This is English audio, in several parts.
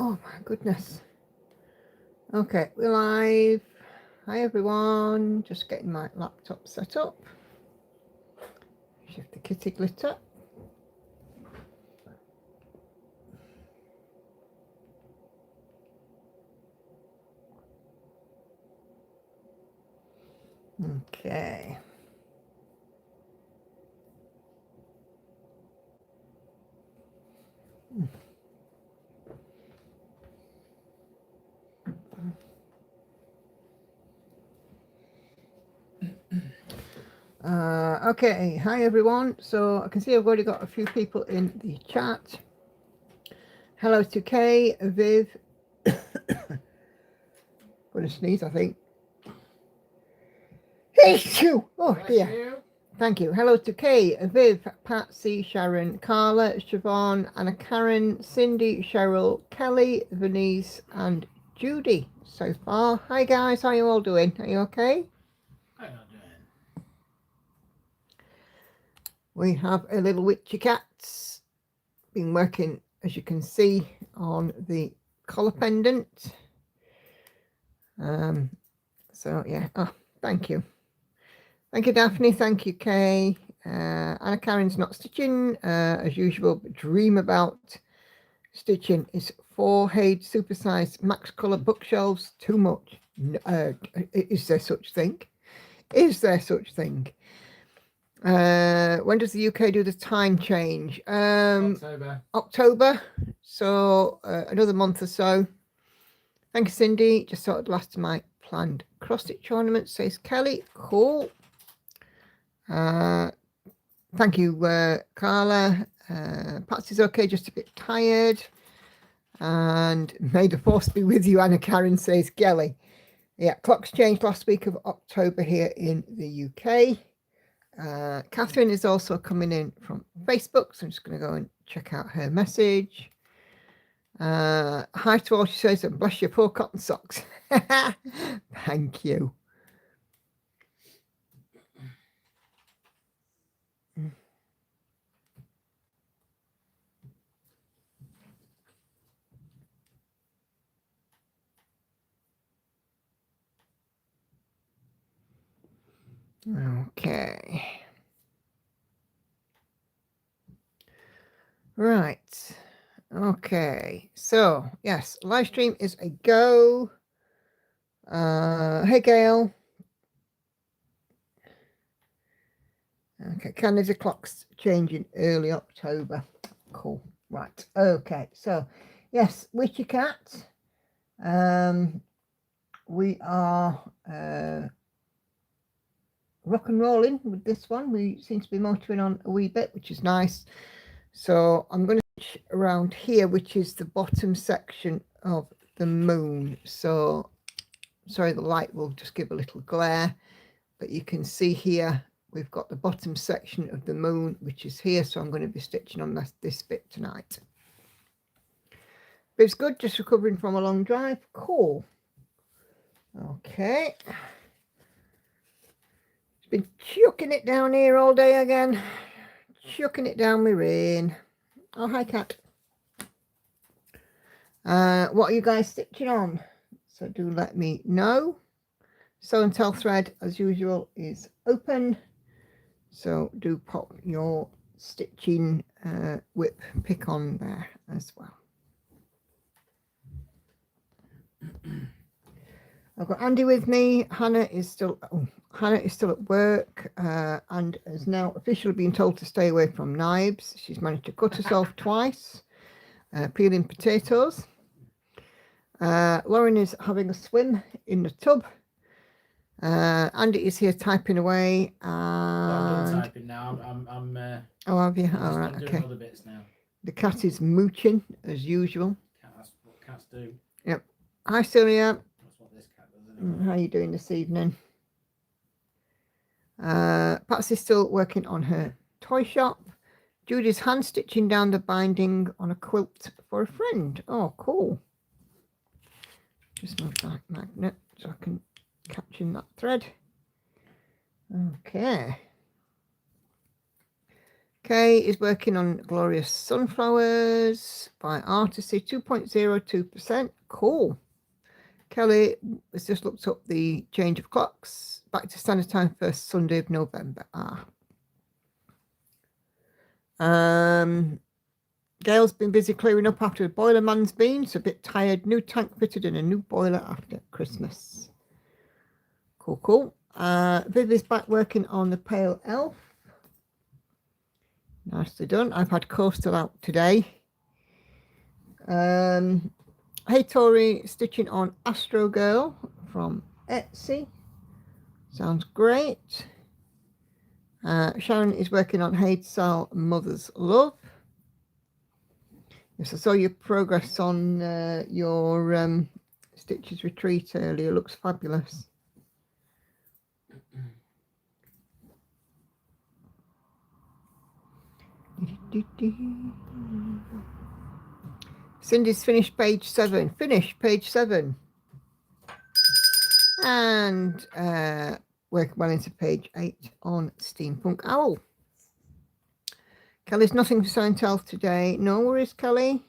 Oh my goodness. Okay, we're live. Hi everyone. Just getting my laptop set up. Shift the kitty glitter. Okay. Okay, hi everyone. So I can see I've already got a few people in the chat. Hello to Kay, Viv. Gonna sneeze, I think. Oh dear. Thank you. Hello to Kay, Viv, Patsy, Sharon, Carla, Siobhan, Anna Karen, Cindy, Cheryl, Kelly, Venice, and Judy so far. Hi guys, how are you all doing? Are you okay? How are you doing? We have a little witchy cat. Been working, as you can see, on the collar pendant. So yeah, thank you. Thank you, Daphne. Thank you, Kay. Anna Karen's not stitching, as usual, but dream about stitching. Is 4 Haid supersized max colour bookshelves too much? Is there such thing? Is there such thing? When does the UK do the time change? October. So another month or so. Thank you, Cindy. Just sorted last of my planned cross stitch ornament, says Kelly. Cool. Thank you, Carla. Patsy's okay, just a bit tired. And may the force be with you, Anna Karen, says Gelly. Yeah, clocks changed last week of October here in the UK. Catherine is also coming in from Facebook, so I'm just going to go and check out her message. Hi to all, she says, and bless your poor cotton socks. Thank you. Okay. Right. Okay. So, yes, live stream is a go. Hey, Gail. Okay, Canada clock's changing early October. Cool. Right. Okay. So, yes, Witchy Cat. We are rock and rolling with this one. We seem to be motoring on a wee bit, which is nice. So I'm going to switch around here, which is the bottom section of the moon. So sorry, the light will just give a little glare, but you can see here we've got the bottom section of the moon, which is here. So I'm going to be stitching on this bit tonight. But it's good, just recovering from a long drive. Cool. Okay. It's been chucking it down here all day again. Chucking it down with rain. Oh, hi, Cat. What are you guys stitching on? So do let me know. Sew and tell thread, as usual, is open. So do pop your stitching whip pick on there as well. I've got Andy with me. Hannah is still at work and has now officially been told to stay away from knives. She's managed to cut herself twice, peeling potatoes. Lauren is having a swim in the tub. Andy is here typing away. I'm done typing now. Oh, have you? All right, I'm okay. doing other bits now. The cat is mooching as usual. That's what cats do. Yep. Hi, Sylvia. That's what this cat does anyway. How are you doing this evening? Patsy's still working on her toy shop. Judy's hand stitching down the binding on a quilt for a friend. Oh, cool. Just move that magnet so I can catch in that thread. Okay. Kay is working on Glorious Sunflowers by Artisy, 2.02%. Cool. Kelly has just looked up the change of clocks. Back to standard time, first Sunday of November. Gail's been busy clearing up after the boiler man's been, so a bit tired. New tank fitted and a new boiler after Christmas. Cool. Viv is back working on the Pale Elf. Nicely done. I've had Coastal out today. Hey Tori, stitching on Astro Girl from Etsy. Sounds great. Sharon is working on Hey Sal Mother's Love. Yes, I saw your progress on your Stitches Retreat earlier. Looks fabulous. Cindy's finished page 7. Finish page 7. And work well into page 8 on Steampunk Owl. Kelly's nothing for Sound Tell today. No worries, Kelly.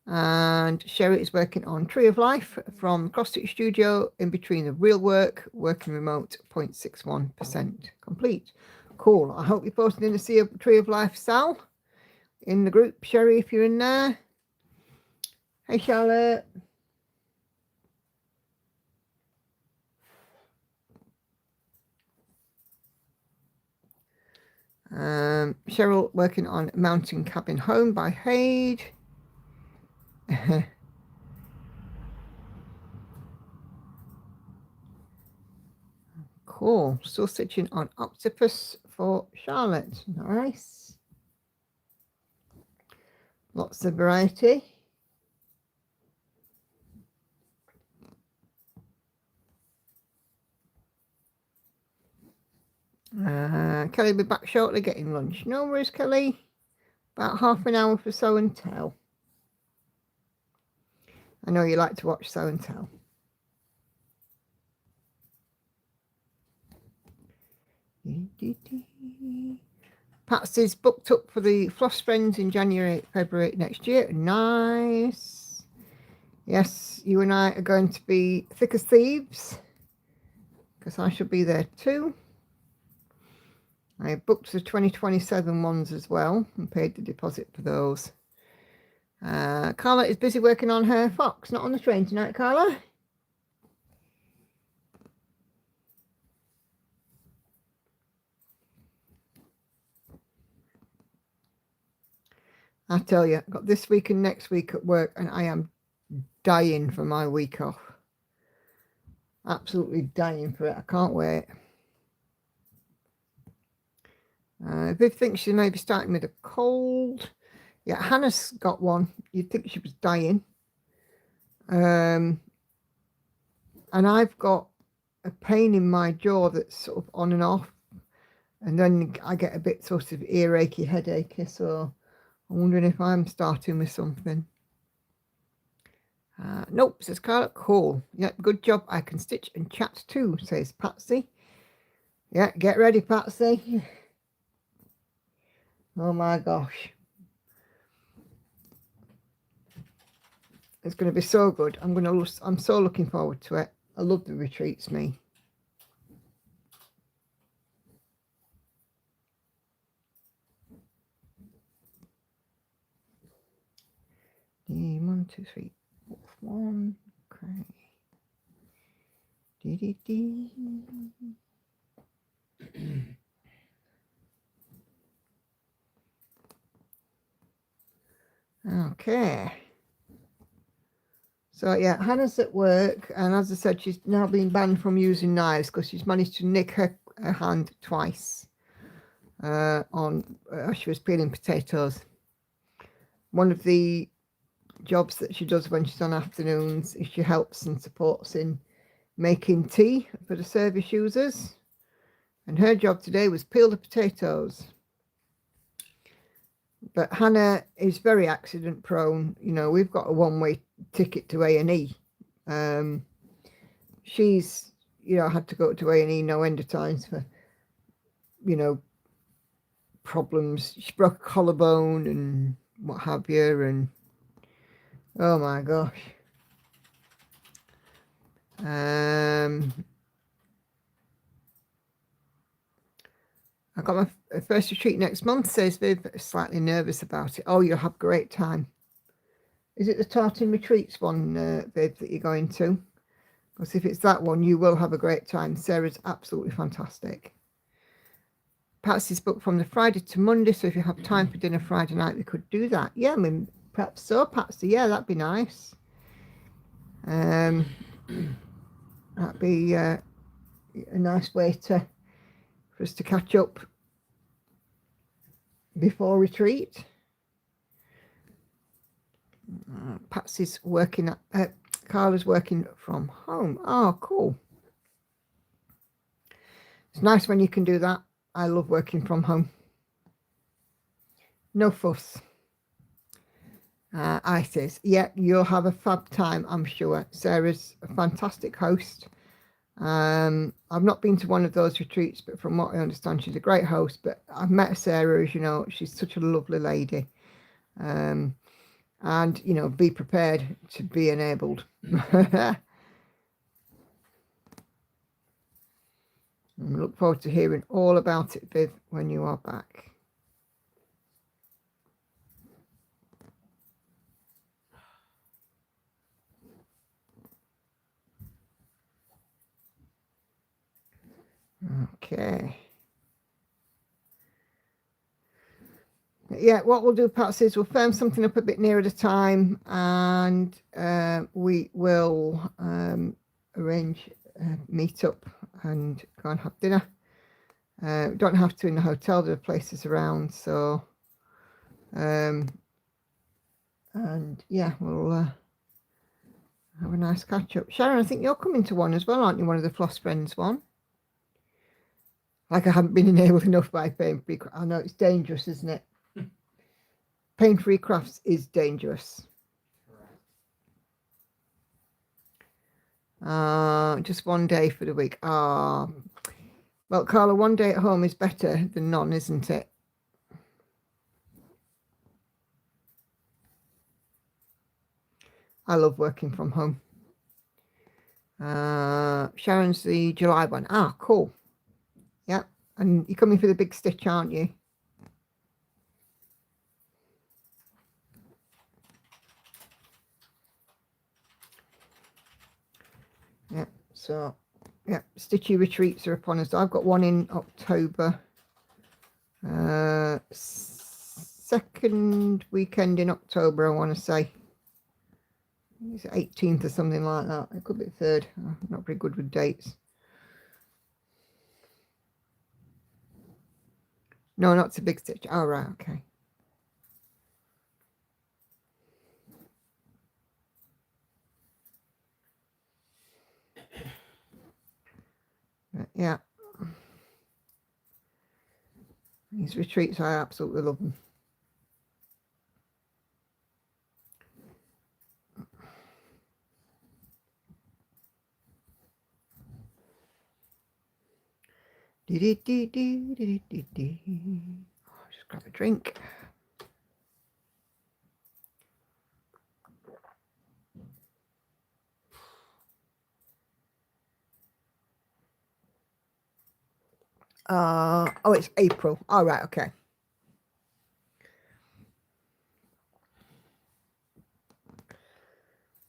And Sherry is working on Tree of Life from Cross Stitch Studio in between the real work, working remote, 0.61% complete. Cool. I hope you're posting in to see a Tree of Life, Sal, in the group. Sherry, if you're in there. Hey, Charlotte. Cheryl working on Mountain Cabin Home by Hade. Cool. Still stitching on Octopus for Charlotte. Nice. Lots of variety. Kelly will be back shortly getting lunch. No worries, Kelly. About half an hour for Show and Tell. I know you like to watch Show and Tell. Patsy's booked up for the Floss Friends in January, February next year. Nice. Yes, you and I are going to be thick as thieves because I shall be there too. I booked the 2027 ones as well and paid the deposit for those. Carla is busy working on her fox. Not on the train tonight, Carla. I tell you, I've got this week and next week at work and I am dying for my week off. Absolutely dying for it. I can't wait. Viv thinks she may be starting with a cold. Yeah, Hannah's got one. You'd think she was dying. And I've got a pain in my jaw that's sort of on and off. And then I get a bit sort of earachy, headachy. So I'm wondering if I'm starting with something. Nope, says Carla. Cool. Yeah, good job. I can stitch and chat too, says Patsy. Yeah, get ready, Patsy. Oh my gosh. It's going to be so good. I'm so looking forward to it. I love the retreats, me. One, two, three, four, one. Okay. Dee. Okay. So yeah, Hannah's at work, and as I said, she's now been banned from using knives because she's managed to nick her hand twice she was peeling potatoes. One of the jobs that she does when she's on afternoons is she helps and supports in making tea for the service users, and her job today was peel the potatoes. But Hannah is very accident prone. You know, we've got a one-way ticket to A&E. She's, had to go to A&E no end of times for, problems. She broke a collarbone and what have you, and oh my gosh. I got my first retreat next month, says Viv, slightly nervous about it. Oh, you'll have a great time. Is it the Tartan Retreats one, Viv, that you're going to? Because if it's that one, you will have a great time. Sarah's absolutely fantastic. Patsy's booked from the Friday to Monday, so if you have time for dinner Friday night, we could do that. Yeah, I mean, perhaps so, Patsy. Yeah, that'd be nice. That'd be a nice way for us to catch up before retreat. Patsy's working at Carla's working from home. Oh, cool. It's nice when you can do that. I love working from home. No fuss. I says, yeah, you'll have a fab time, I'm sure. Sarah's a fantastic host. I've not been to one of those retreats, but from what I understand, she's a great host. But I've met Sarah, as you know, she's such a lovely lady. And, you know, be prepared to be enabled. I look forward to hearing all about it, Viv, when you are back. Okay. Yeah, what we'll do, Patsy, is we'll firm something up a bit nearer the time, and we will arrange a meet up and go and have dinner. We don't have to in the hotel, there are places around, so and yeah, we'll have a nice catch up. Sharon, I think you're coming to one as well, aren't you? One of the Floss Friends one. Like I haven't been enabled enough by Pain Free. I know it's dangerous, isn't it? Pain Free Crafts is dangerous. Just one day for the week. Well, Carla, one day at home is better than none, isn't it? I love working from home. Sharon's the July one. Ah, cool. Yeah, and you're coming for the big stitch, aren't you? Yeah, so yeah, stitchy retreats are upon us. I've got one in October, second weekend in October, I want to say. It's 18th or something like that. It could be 3rd. I'm not very good with dates. No, not to big stitch. Oh, right, okay. Yeah. These retreats, I absolutely love them. Oh, just grab a drink. Oh, it's April. All right, okay.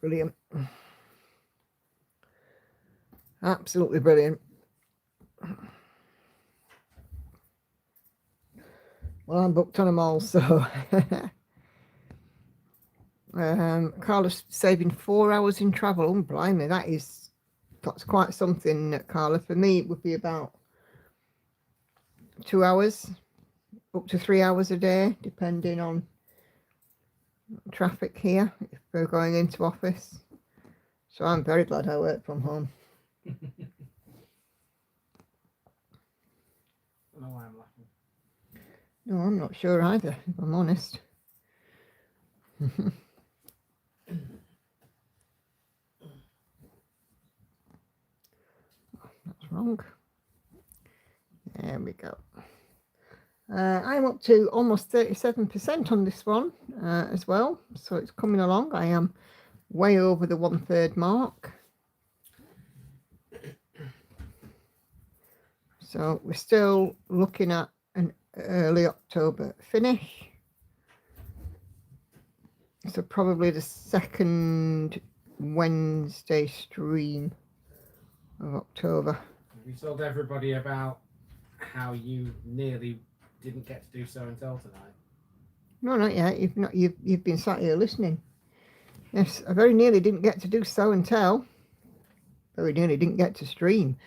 Brilliant. Absolutely brilliant. Well, I'm booked on them all, so Carla's saving 4 hours in travel. Oh, blimey, that's quite something, Carla. For me, it would be about 2 hours, up to 3 hours a day, depending on traffic here, if we're going into office. So I'm very glad I work from home. I don't know why I'm laughing. No, I'm not sure either, if I'm honest. That's wrong. There we go. I'm up to almost 37% on this one as well. So it's coming along. I am way over the 1/3 mark. So we're still looking at an early October finish. So probably the second Wednesday stream of October. Have you told everybody about how you nearly didn't get to do so and tell tonight? No, not yet. You've been sat here listening. Yes, I very nearly didn't get to do so and tell. Very nearly didn't get to stream.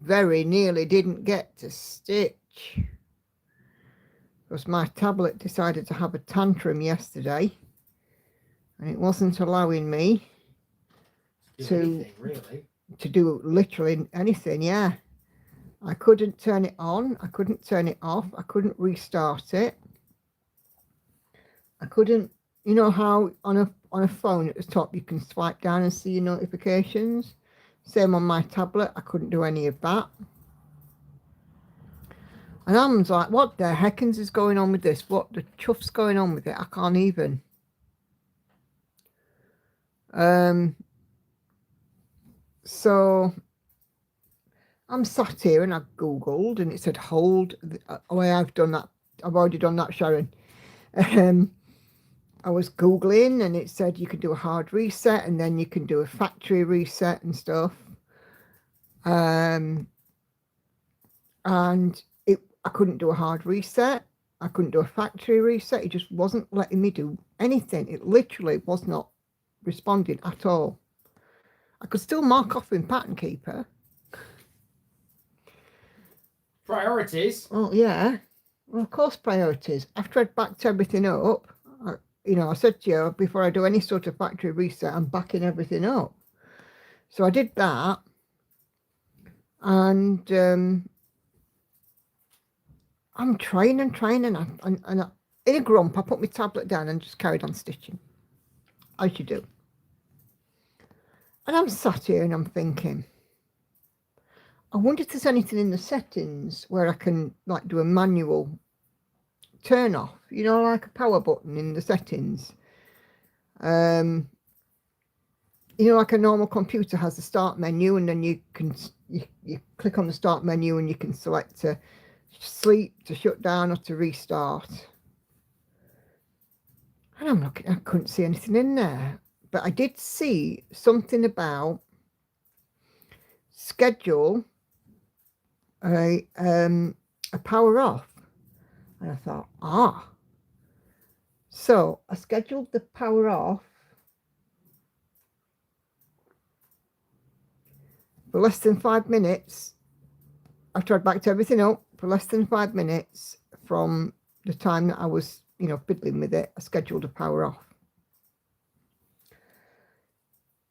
Very nearly didn't get to stitch. Because my tablet decided to have a tantrum yesterday. And it wasn't allowing me to do literally anything. Yeah, I couldn't turn it on, I couldn't turn it off, I couldn't restart it, I couldn't, you know how on a phone at the top you can swipe down and see your notifications? Same on my tablet, I couldn't do any of that. And I'm like, what the heckins is going on with this? What the chuff's going on with it? I can't even. So I'm sat here and I've Googled and it said hold. I've done that. I've already done that, Sharon. I was Googling and it said you can do a hard reset and then you can do a factory reset and stuff. And I couldn't do a hard reset. I couldn't do a factory reset. It just wasn't letting me do anything. It literally was not responding at all. I could still mark off in Pattern Keeper. Priorities? Oh, yeah. Well, of course, priorities. After I'd backed everything up, I said to you, before I do any sort of factory reset, I'm backing everything up. So I did that. And I'm trying and in a grump, I put my tablet down and just carried on stitching. As you do. And I'm sat here and I'm thinking, I wonder if there's anything in the settings where I can like do a manual turn off, you know, like a power button in the settings. You know, like a normal computer has a start menu and then you click on the start menu and you can select to sleep, to shut down or to restart. And I'm looking, I couldn't see anything in there. But I did see something about schedule a power off. And I thought, So I scheduled the power off for less than 5 minutes. After I'd backed everything up, for less than 5 minutes from the time that I was, fiddling with it, I scheduled a power off.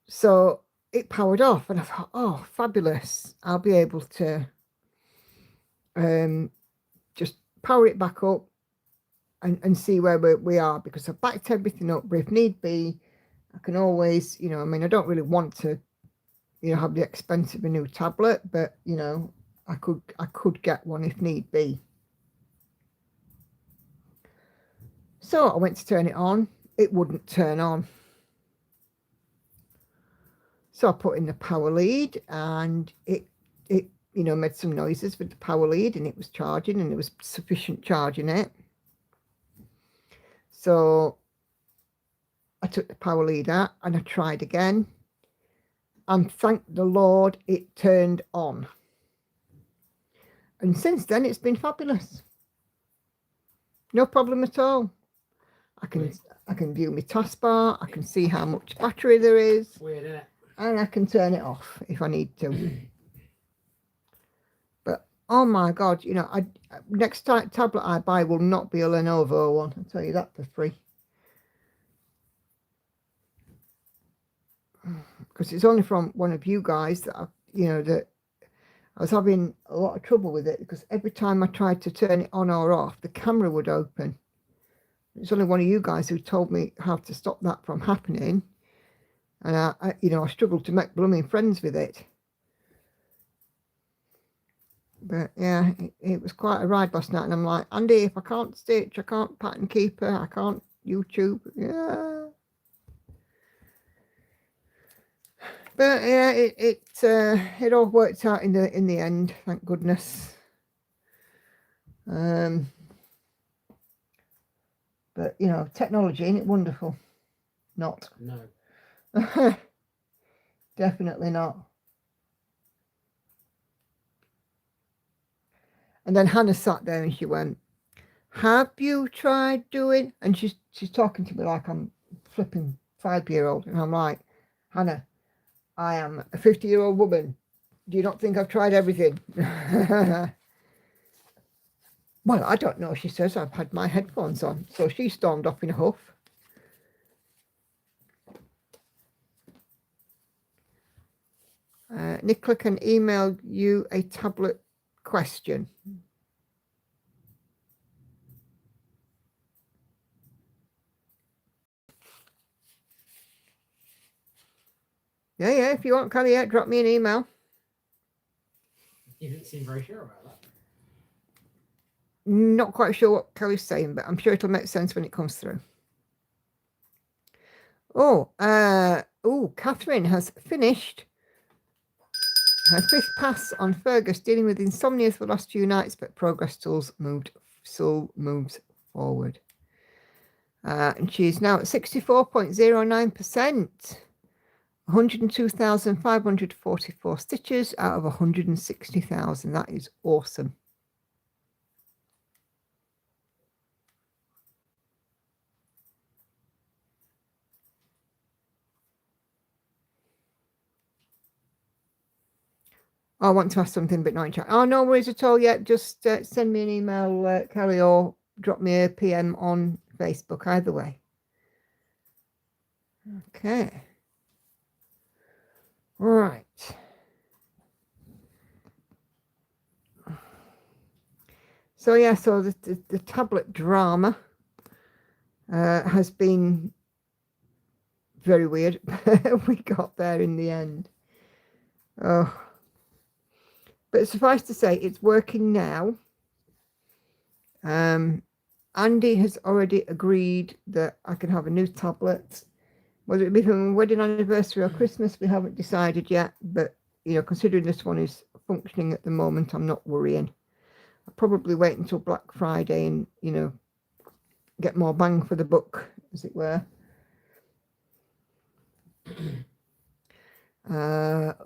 So it powered off and I thought, oh, fabulous. I'll be able to just power it back up and see where we are, because I've backed everything up. But if need be, I can always, I don't really want to, have the expense of a new tablet, but, I could get one if need be. So I went to turn it on. It wouldn't turn on. So I put in the power lead and it made some noises with the power lead and it was charging and there was sufficient charge in it. So I took the power lead out and I tried again. And thank the Lord it turned on. And since then it's been fabulous. No problem at all. I can view my taskbar. I can see how much battery there is. Weird, isn't it? And I can turn it off if I need to. But oh my God, next tablet I buy will not be a Lenovo one. I'll tell you that for free. Because it's only from one of you guys that that I was having a lot of trouble with it, because every time I tried to turn it on or off, the camera would open. It's only one of you guys who told me how to stop that from happening. And I struggled to make blooming friends with it. But yeah, it was quite a ride last night. And I'm like, Andy, if I can't stitch, I can't pattern keeper, I can't YouTube. Yeah. But yeah, it all worked out in the end, thank goodness. But you know, technology, ain't it wonderful? Not. No. Definitely not. And then Hannah sat there and she went, "Have you tried doing?" And she's talking to me like I'm flipping 5-year-old, and I'm like, "Hannah, I am a 50-year-old woman. Do you not think I've tried everything?" Well, I don't know, she says. I've had my headphones on. So she stormed off in a huff. Nicola can email you a tablet question. Yeah, if you want, Kelly, drop me an email. You didn't seem very sure about that. Not quite sure what Kelly's saying, but I'm sure it'll make sense when it comes through. Catherine has finished her 5th pass on Fergus, dealing with insomnia for the last few nights, but progress still moves forward. And she's now at 64.09%, 102,544 stitches out of 160,000. That is awesome. I want to ask something, but not in chat. Oh, no worries at all yet. Just send me an email, Kelly, or drop me a PM on Facebook, either way. Okay. Right. So, yeah, so the tablet drama has been very weird. We got there in the end. Oh. But suffice to say, it's working now. Andy has already agreed that I can have a new tablet. Whether it be for my wedding anniversary or Christmas, we haven't decided yet. But, you know, considering this one is functioning at the moment, I'm not worrying. I'll probably wait until Black Friday and, you know, get more bang for the buck, as it were.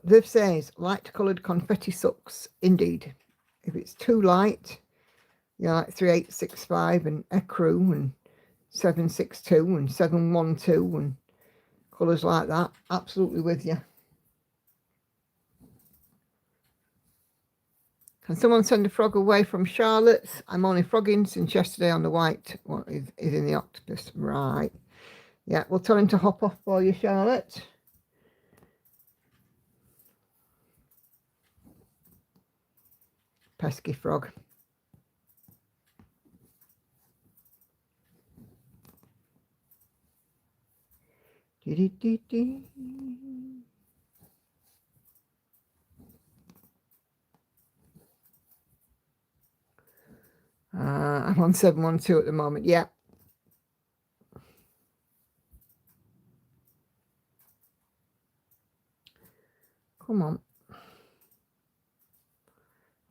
Viv says, light coloured confetti sucks. Indeed. If it's too light, you know, like 3865 and Ecru and 762 and 712 and colours like that, absolutely with you. Can someone send a frog away from Charlotte's? I'm only frogging since yesterday on the white. What is in the octopus? Right. Yeah, we'll tell him to hop off for you, Charlotte. Pesky frog. I'm on 712 at the moment. Yeah. Come on.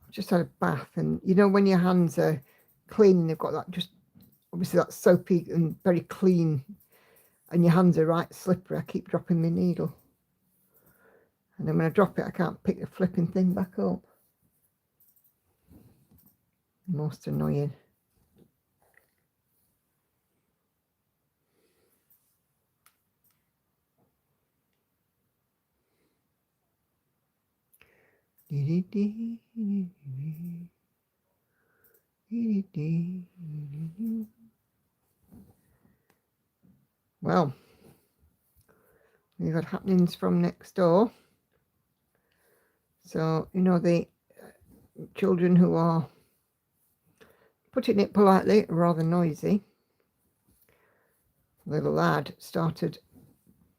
I've just had a bath, and you know when your hands are clean, they've got that just obviously that soapy and very clean, and your hands are right slippery. I keep dropping my needle, and then when I drop it, I can't pick the flipping thing back up. Most annoying. Well, we've got happenings from next door. So, you know, the children who are, putting it politely, rather noisy. Little lad started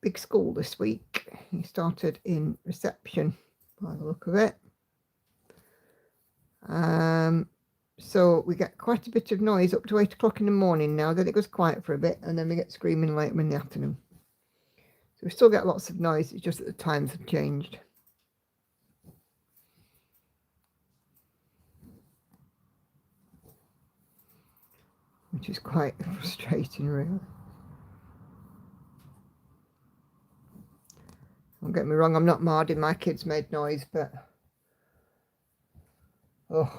big school this week. He started in reception by the look of it. So we get quite a bit of noise up to 8 o'clock in the morning now. Then it goes quiet for a bit, and then we get screaming later in the afternoon. So we still get lots of noise. It's just that the times have changed. Which is quite frustrating, really. Don't get me wrong, I'm not mad. My kids made noise, but oh,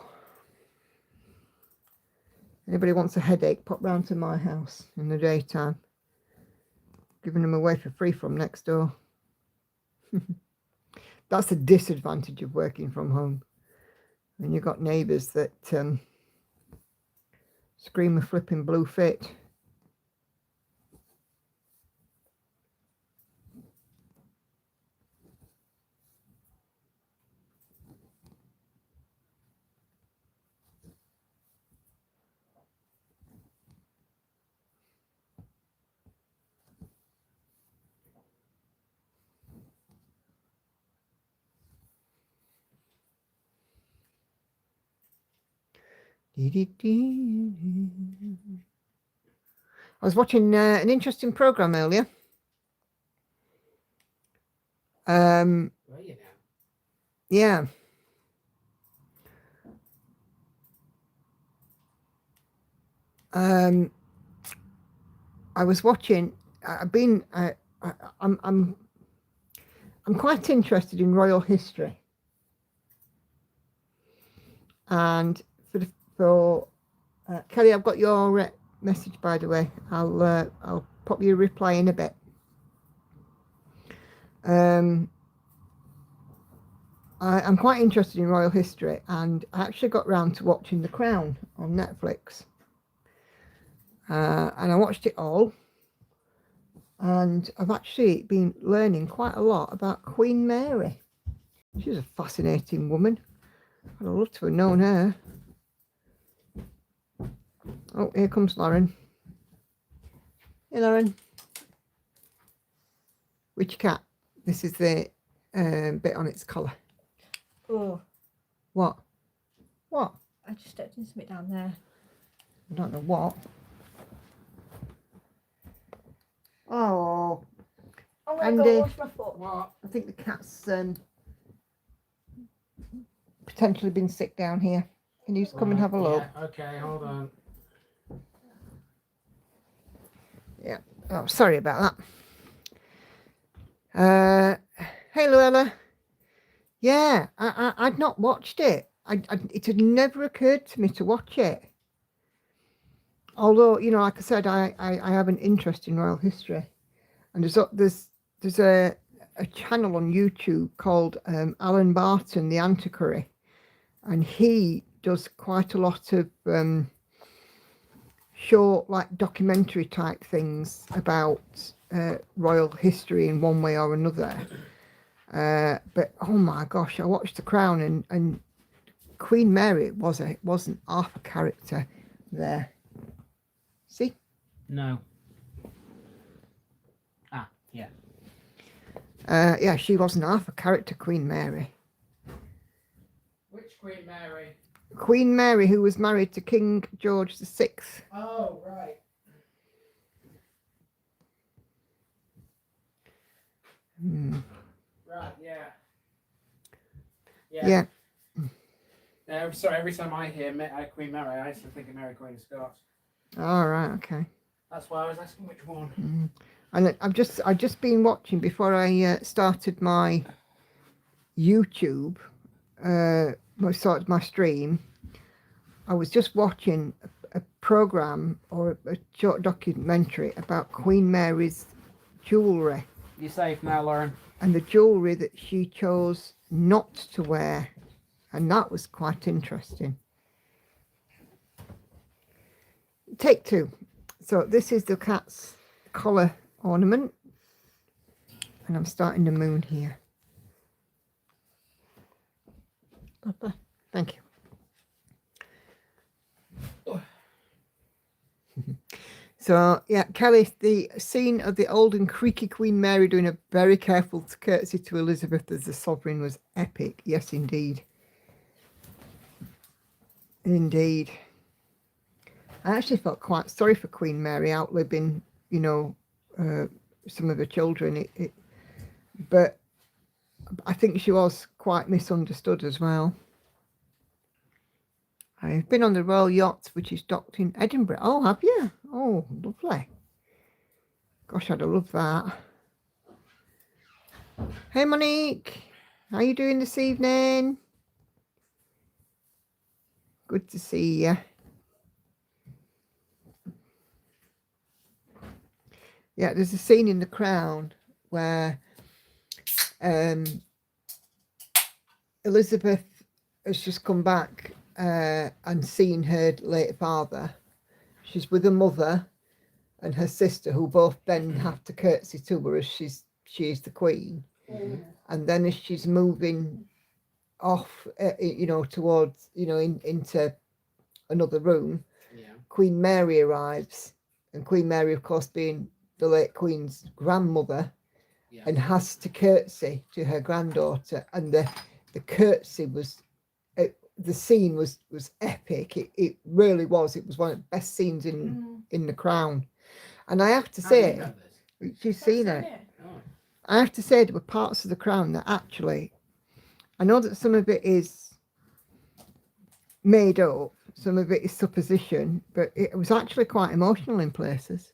anybody wants a headache, pop round to my house in the daytime. Giving them away for free from next door. That's the disadvantage of working from home. When you've got neighbours that scream a flipping blue fit. I was watching an interesting program earlier. Where are you now? Yeah. I was watching. I'm quite interested in royal history, and for Kelly, I've got your message, by the way. I'll pop you a reply in a bit. I'm quite interested in royal history, and I actually got round to watching The Crown on Netflix, and I watched it all, and I've actually been learning quite a lot about Queen Mary. She's a fascinating woman. I'd love to have known her. Oh, here comes Lauren. Hey, Lauren. Which cat? This is the bit on its collar. Oh. What? What? I just stepped in something down there. I don't know what. Oh. I'm going to Andy. go wash my foot. What? I think the cat's potentially been sick down here. Can you just come and have a look? Yeah, okay, hold on. Yeah. Oh, sorry about that. Hey, Luella. Yeah, I'd not watched it. It had never occurred to me to watch it. Although, you know, like I said, I have an interest in royal history, and there's a channel on YouTube called Alan Barton, the Antiquary, and he does quite a lot of short, like documentary type things about royal history in one way or another. But oh my gosh, I watched The Crown, and Queen Mary wasn't half a character there. See? No. Ah, yeah. Yeah, she wasn't half a character, Queen Mary. Which Queen Mary? Queen Mary, who was married to King George VI. Oh, right. Right, yeah. Yeah. Sorry, every time I hear Queen Mary, I used to think of Mary Queen of Scots. All right, okay. That's why I was asking which one. And I've just been watching before I started my YouTube. I started my stream. I was just watching a program or a short documentary about Queen Mary's jewellery. You're safe now, Lauren. And the jewellery that she chose not to wear. And that was quite interesting. Take two. So this is the cat's collar ornament. And I'm starting the moon here. Papa, thank you. So, yeah, Kelly, the scene of the old and creaky Queen Mary doing a very careful curtsy to Elizabeth as the sovereign was epic. Yes, indeed. Indeed. I actually felt quite sorry for Queen Mary outliving, you know, some of her children. But I think she was quite misunderstood as well. I've been on the Royal Yacht, which is docked in Edinburgh. Oh, have you? Oh, lovely. Gosh, I'd have loved that. Hey, Monique. How you doing this evening? Good to see you. Yeah, there's a scene in The Crown where Elizabeth has just come back and seen her late father. She's with her mother and her sister, who both then have to curtsy to her as she is the queen. Mm-hmm. And then as she's moving off, you know, towards, you know, into another room, Yeah. Queen Mary arrives, and Queen Mary, of course, being the late Queen's grandmother, Yeah. and has to curtsy to her granddaughter, and the curtsy was, the scene was epic. It really was. It was one of the best scenes in The Crown, and I have to How do you say, know this? she's seen it. Oh. I have to say there were parts of The Crown that actually, I know that some of it is made up, some of it is supposition, but it was actually quite emotional in places.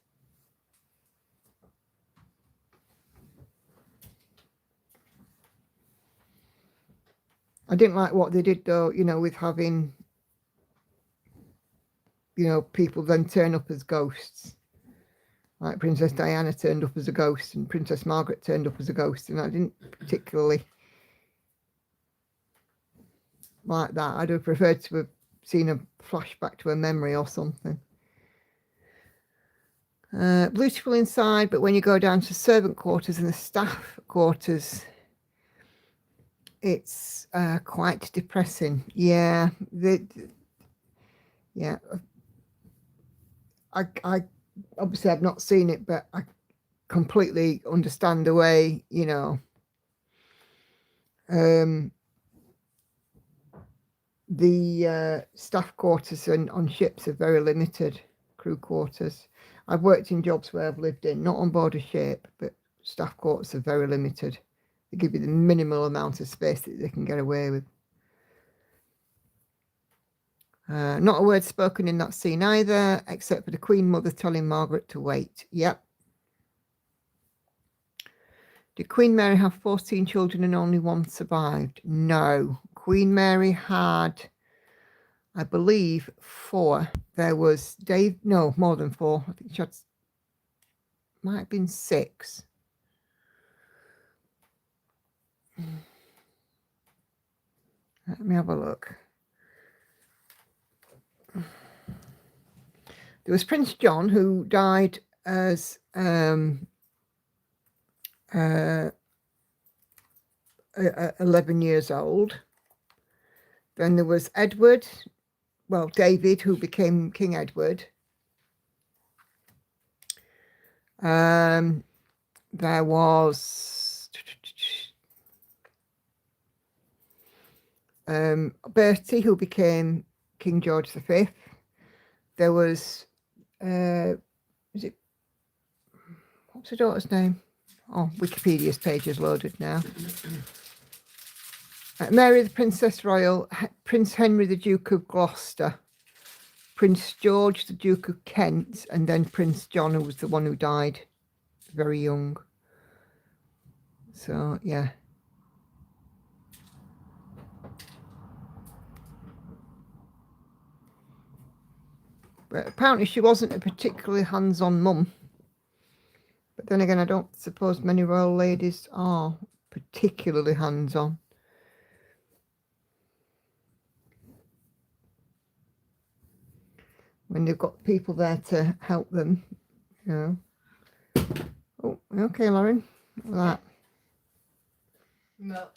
I didn't like what they did though, you know, with having, you know, people then turn up as ghosts. Like Princess Diana turned up as a ghost and Princess Margaret turned up as a ghost, and I didn't particularly like that. I'd have preferred to have seen a flashback to a memory or something. Beautiful inside, but when you go down to servant quarters and the staff quarters, it's quite depressing. Yeah, yeah. I obviously I've not seen it, but I completely understand the way, you know, the staff quarters on ships are very limited, crew quarters. I've worked in jobs where I've lived in, not on board a ship, but staff quarters are very limited. They give you the minimal amount of space that they can get away with. Not a word spoken in that scene either, except for the Queen Mother telling Margaret to wait. Yep. Did Queen Mary have 14 children and only one survived? No. Queen Mary had, I believe, 4. There was no, more than 4. I think she had, might have been 6. Let me have a look. There was Prince John, who died as 11 years old. Then there was Edward, well, David, who became King Edward. There was Bertie, who became King George V. There was, what was her daughter's name? Oh, Wikipedia's page is loaded now. Mary the Princess Royal, Prince Henry the Duke of Gloucester, Prince George the Duke of Kent, and then Prince John, who was the one who died very young. So, yeah. But apparently she wasn't a particularly hands-on mum. But then again, I don't suppose many royal ladies are particularly hands-on. When they've got people there to help them, you know. Oh, okay, Lauren. Look at that. No.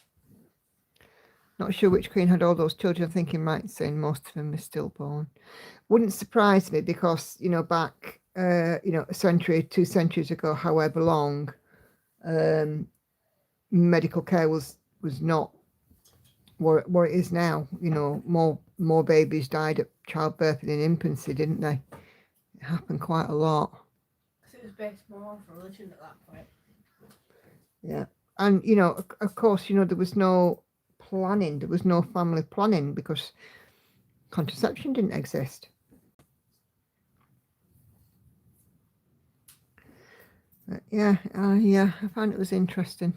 Not sure which queen had all those children. I'm thinking right, saying most of them are stillborn. Wouldn't surprise me because, you know, back, you know, a century, 2 centuries ago, however long, medical care was not what it is now. You know, more babies died at childbirth and in infancy, didn't they? It happened quite a lot. So it was based more on religion at that point. Yeah, and you know, of course, you know, there was no planning. There was no family planning because contraception didn't exist. But yeah, I found it was interesting.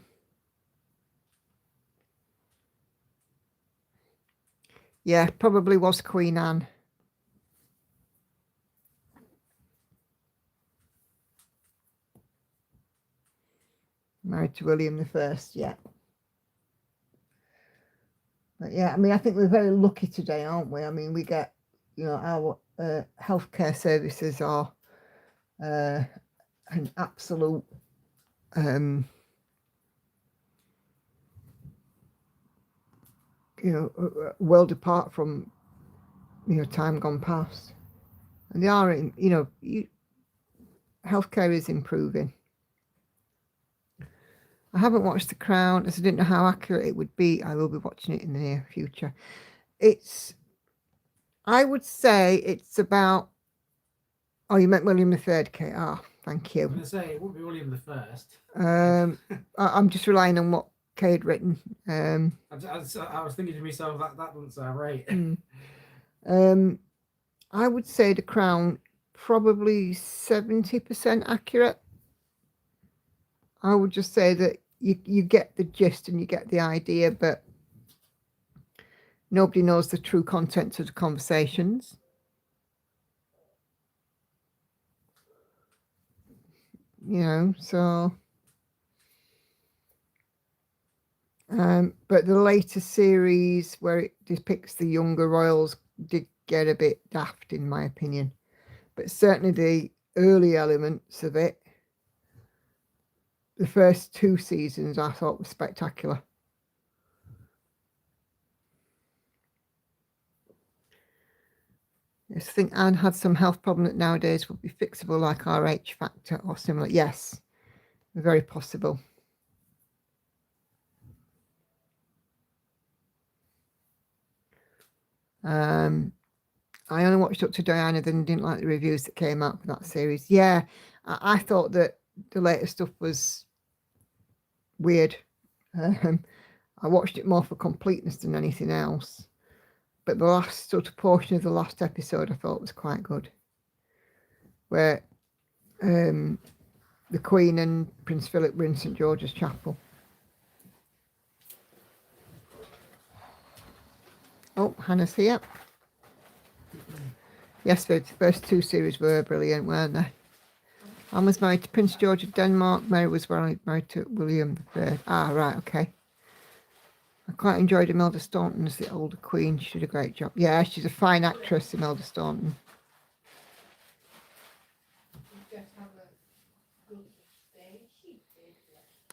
Yeah, probably was Queen Anne. Married to William I, yeah. But yeah, I mean, I think we're very lucky today, aren't we? I mean, we get, you know, our healthcare services are an absolute you know, world apart from, you know, time gone past. And they are, you know, healthcare is improving. I haven't watched The Crown, as I didn't know how accurate it would be. I will be watching it in the near future. I would say it's about, oh, you meant William III, Kate. Ah, thank you. I'm going to say it wouldn't be William the First. I'm just relying on what Kay had written. I was thinking to myself that doesn't sound right. I would say The Crown probably 70% accurate. I would just say that you get the gist and you get the idea, but nobody knows the true content of the conversations. You know, so but the later series where it depicts the younger royals did get a bit daft, in my opinion. But certainly the early elements of it, the first 2 seasons, I thought were spectacular. Yes, I think Anne had some health problem that nowadays would be fixable, like RH factor or similar. Yes, very possible. I only watched up to Diana, then didn't like the reviews that came out for that series. Yeah, I thought that the later stuff was weird. I watched it more for completeness than anything else. But the last sort of portion of the last episode I thought was quite good. Where the Queen and Prince Philip were in St George's Chapel. Oh, Hannah's here. Yes, the first 2 series were brilliant, weren't they? Anne was married to Prince George of Denmark. Mary was married to William III. Ah, right, okay. I quite enjoyed Imelda Staunton as the older queen. She did a great job. Yeah, she's a fine actress, Imelda Staunton.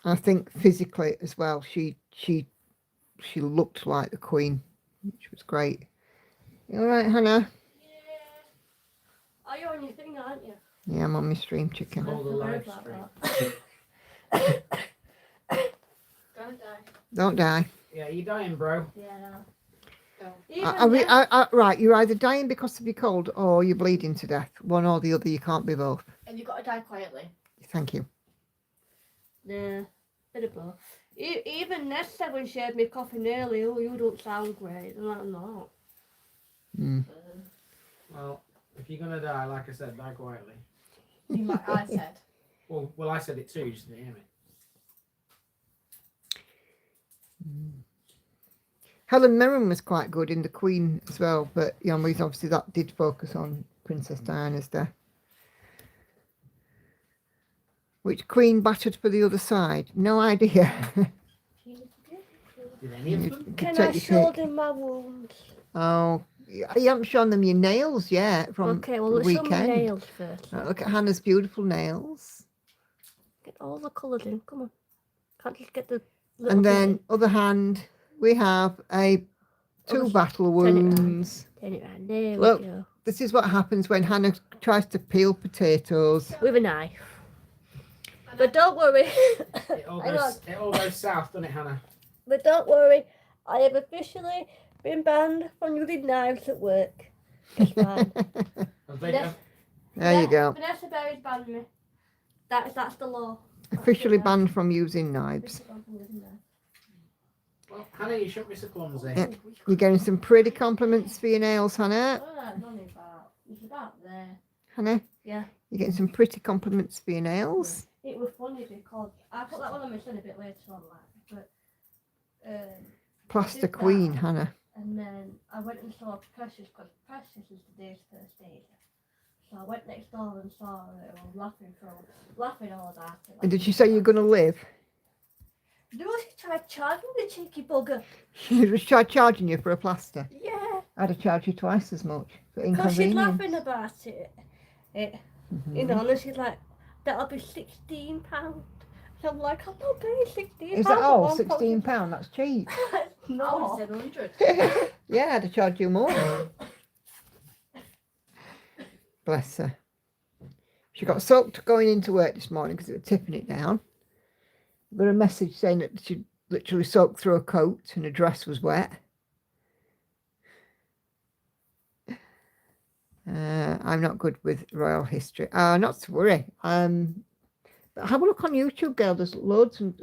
I think physically as well, she looked like the queen, which was great. You all right, Hannah? Yeah. Are you on your thing, aren't you? Yeah, I'm on my stream, chicken. All the live stream. Don't die. Don't die. Yeah, you dying, bro? Yeah. Don't. Right, you're either dying because of your cold or you're bleeding to death. One or the other, you can't be both. And you've got to die quietly. Thank you. Yeah, bit of both. Even Ness said when she heard me coughing early, oh, you don't sound great. And I'm not. Well, if you're gonna die, like I said, die quietly. Like I said. Well, I said it too. You just didn't hear me. Helen Mirren was quite good in The Queen as well, but you know, obviously that did focus on Princess Diana's death. Which queen battered for the other side? No idea. Did any of them? Can I show them my wounds? Oh, you haven't shown them your nails yet from Okay, well, the let's show my weekend. nails first. Right, look at Hannah's beautiful nails. Get all the colours in. Come on. Can't just get the. And then, other hand, we have two battle wounds. Turn it around. There Look. we go. This is what happens when Hannah tries to peel potatoes. With a knife. But don't worry. It all goes south, doesn't it, Hannah? But don't worry. I have officially been banned from using knives at work. It's fine. Have they, Yes. There you go. Vanessa Berry's banned me. That's the law. Officially banned from using knives. Officially banned from using knives. well, Hannah, you shouldn't be so clumsy. Yeah. You're getting some pretty compliments for your nails, Hannah. It's only about, it's about there. Hannah? Yeah. You're getting some pretty compliments for your nails. It was funny because I put that one on my son a bit later on, like, but Plaster did queen, that. Hannah. and then I went and saw Precious because Precious is the day's first aid. So I went next door and saw her and I was laughing all about it. And did she say you're going to live? No, she tried charging the cheeky bugger. She was charging you for a plaster. Yeah. I'd have charged you twice as much for Because she's inconvenience. laughing about it. Mhm. You know, and she's like, that'll be £16. So I'm like, I'm not paying £16. Is that all? £16? That's cheap. I would No. have said 100. Yeah, I'd have charged you more. Bless her. She got soaked going into work this morning because it was tipping it down. Got a message saying that she literally soaked through a coat and her dress was wet. I'm not good with royal history. Not to worry. But have a look on YouTube, girl. There's loads of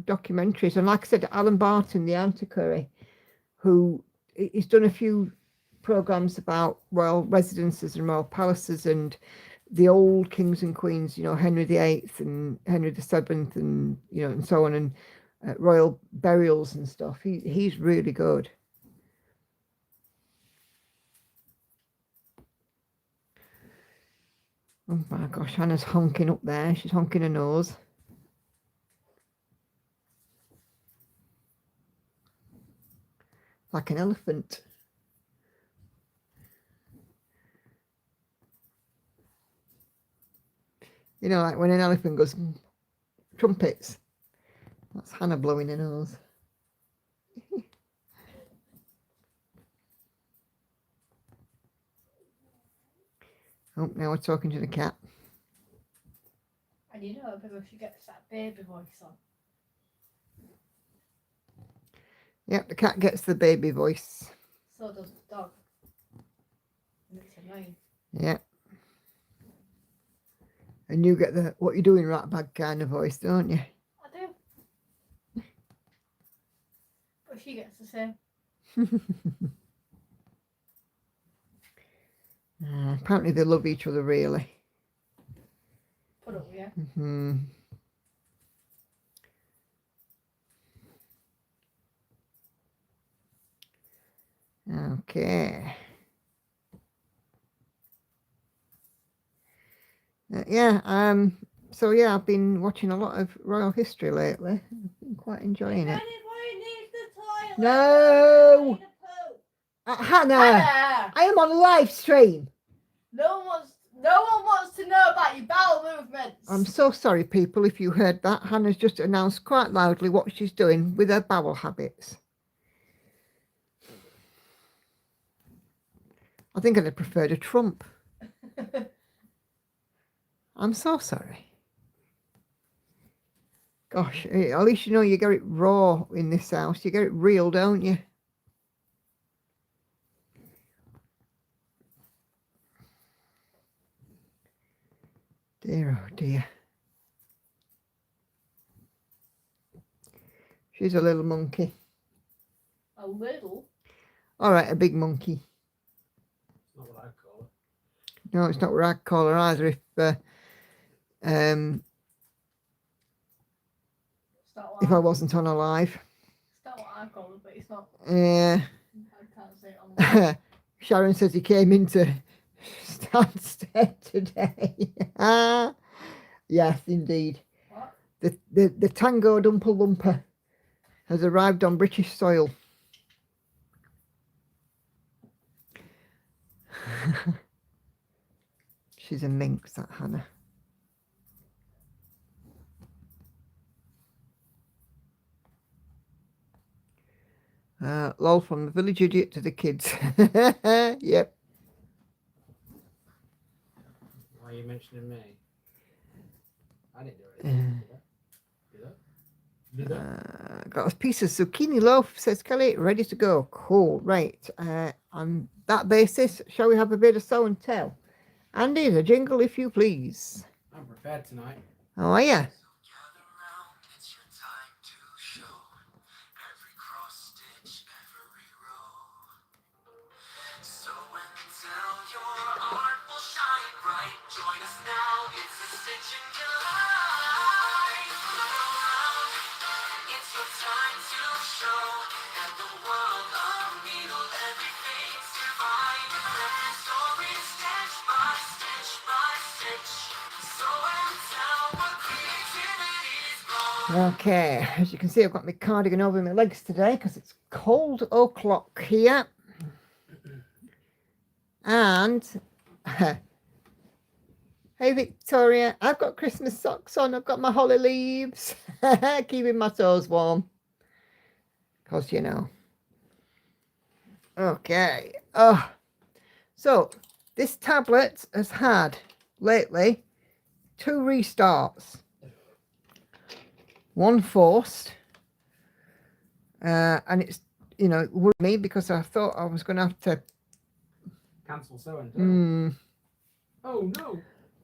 documentaries. And like I said, Alan Barton, the antiquary, who he's done a few programs about royal residences and royal palaces and the old kings and queens, you know, Henry VIII and Henry VII and, you know, and so on, and royal burials and stuff. He's really good. Oh my gosh, Hannah's honking up there. She's honking her nose. Like an elephant. You know, like when an elephant goes trumpets. That's Hannah blowing her nose. Oh, now we're talking to the cat. And you know, because she gets that baby voice on. Yep, the cat gets the baby voice. So does the dog. And it's annoying. Yeah. And you get the what you doing right bag kind of voice, don't you? I do. But she gets the same. Apparently they love each other really. Put up, yeah. Hmm. Okay. So yeah, I've been watching a lot of royal history lately. I've been quite enjoying it. Anybody needs the toilet? No! I need a poo. Hannah, Hannah! I am on live stream. No one wants to know about your bowel movements. I'm so sorry, people, if you heard that. Hannah's just announced quite loudly what she's doing with her bowel habits. I think I'd have preferred a trump. I'm so sorry. Gosh, at least you know you get it raw in this house. You get it real, don't you? Dear, oh dear. She's a little monkey. A little. All right, a big monkey. Not what I'd call it. No, it's not what I'd call her either. If I wasn't on a live. It's not what I call it, but it's not. Yeah. I can't say it on Sharon says he came into Stansted today. Yes, indeed. What? The Tango Dumper Lumper has arrived on British soil. She's a minx, that Hannah. Lol, from the village idiot to the kids. Yep. Why are you mentioning me? I didn't do anything. Did I? Did I? got a piece of zucchini loaf, says Kelly, ready to go. Cool, right. On that basis, shall we have a bit of show and tell? Andy, the jingle, if you please. I'm prepared tonight. How are you? Okay, as you can see, I've got my cardigan over my legs today because it's cold o'clock here. And hey Victoria, I've got Christmas socks on, I've got my holly leaves, keeping my toes warm. Because you know. Okay. So this tablet has had lately 2 restarts. One forced, and it's, you know, it worried me because I thought I was going to have to Cancel so and tell. Oh no.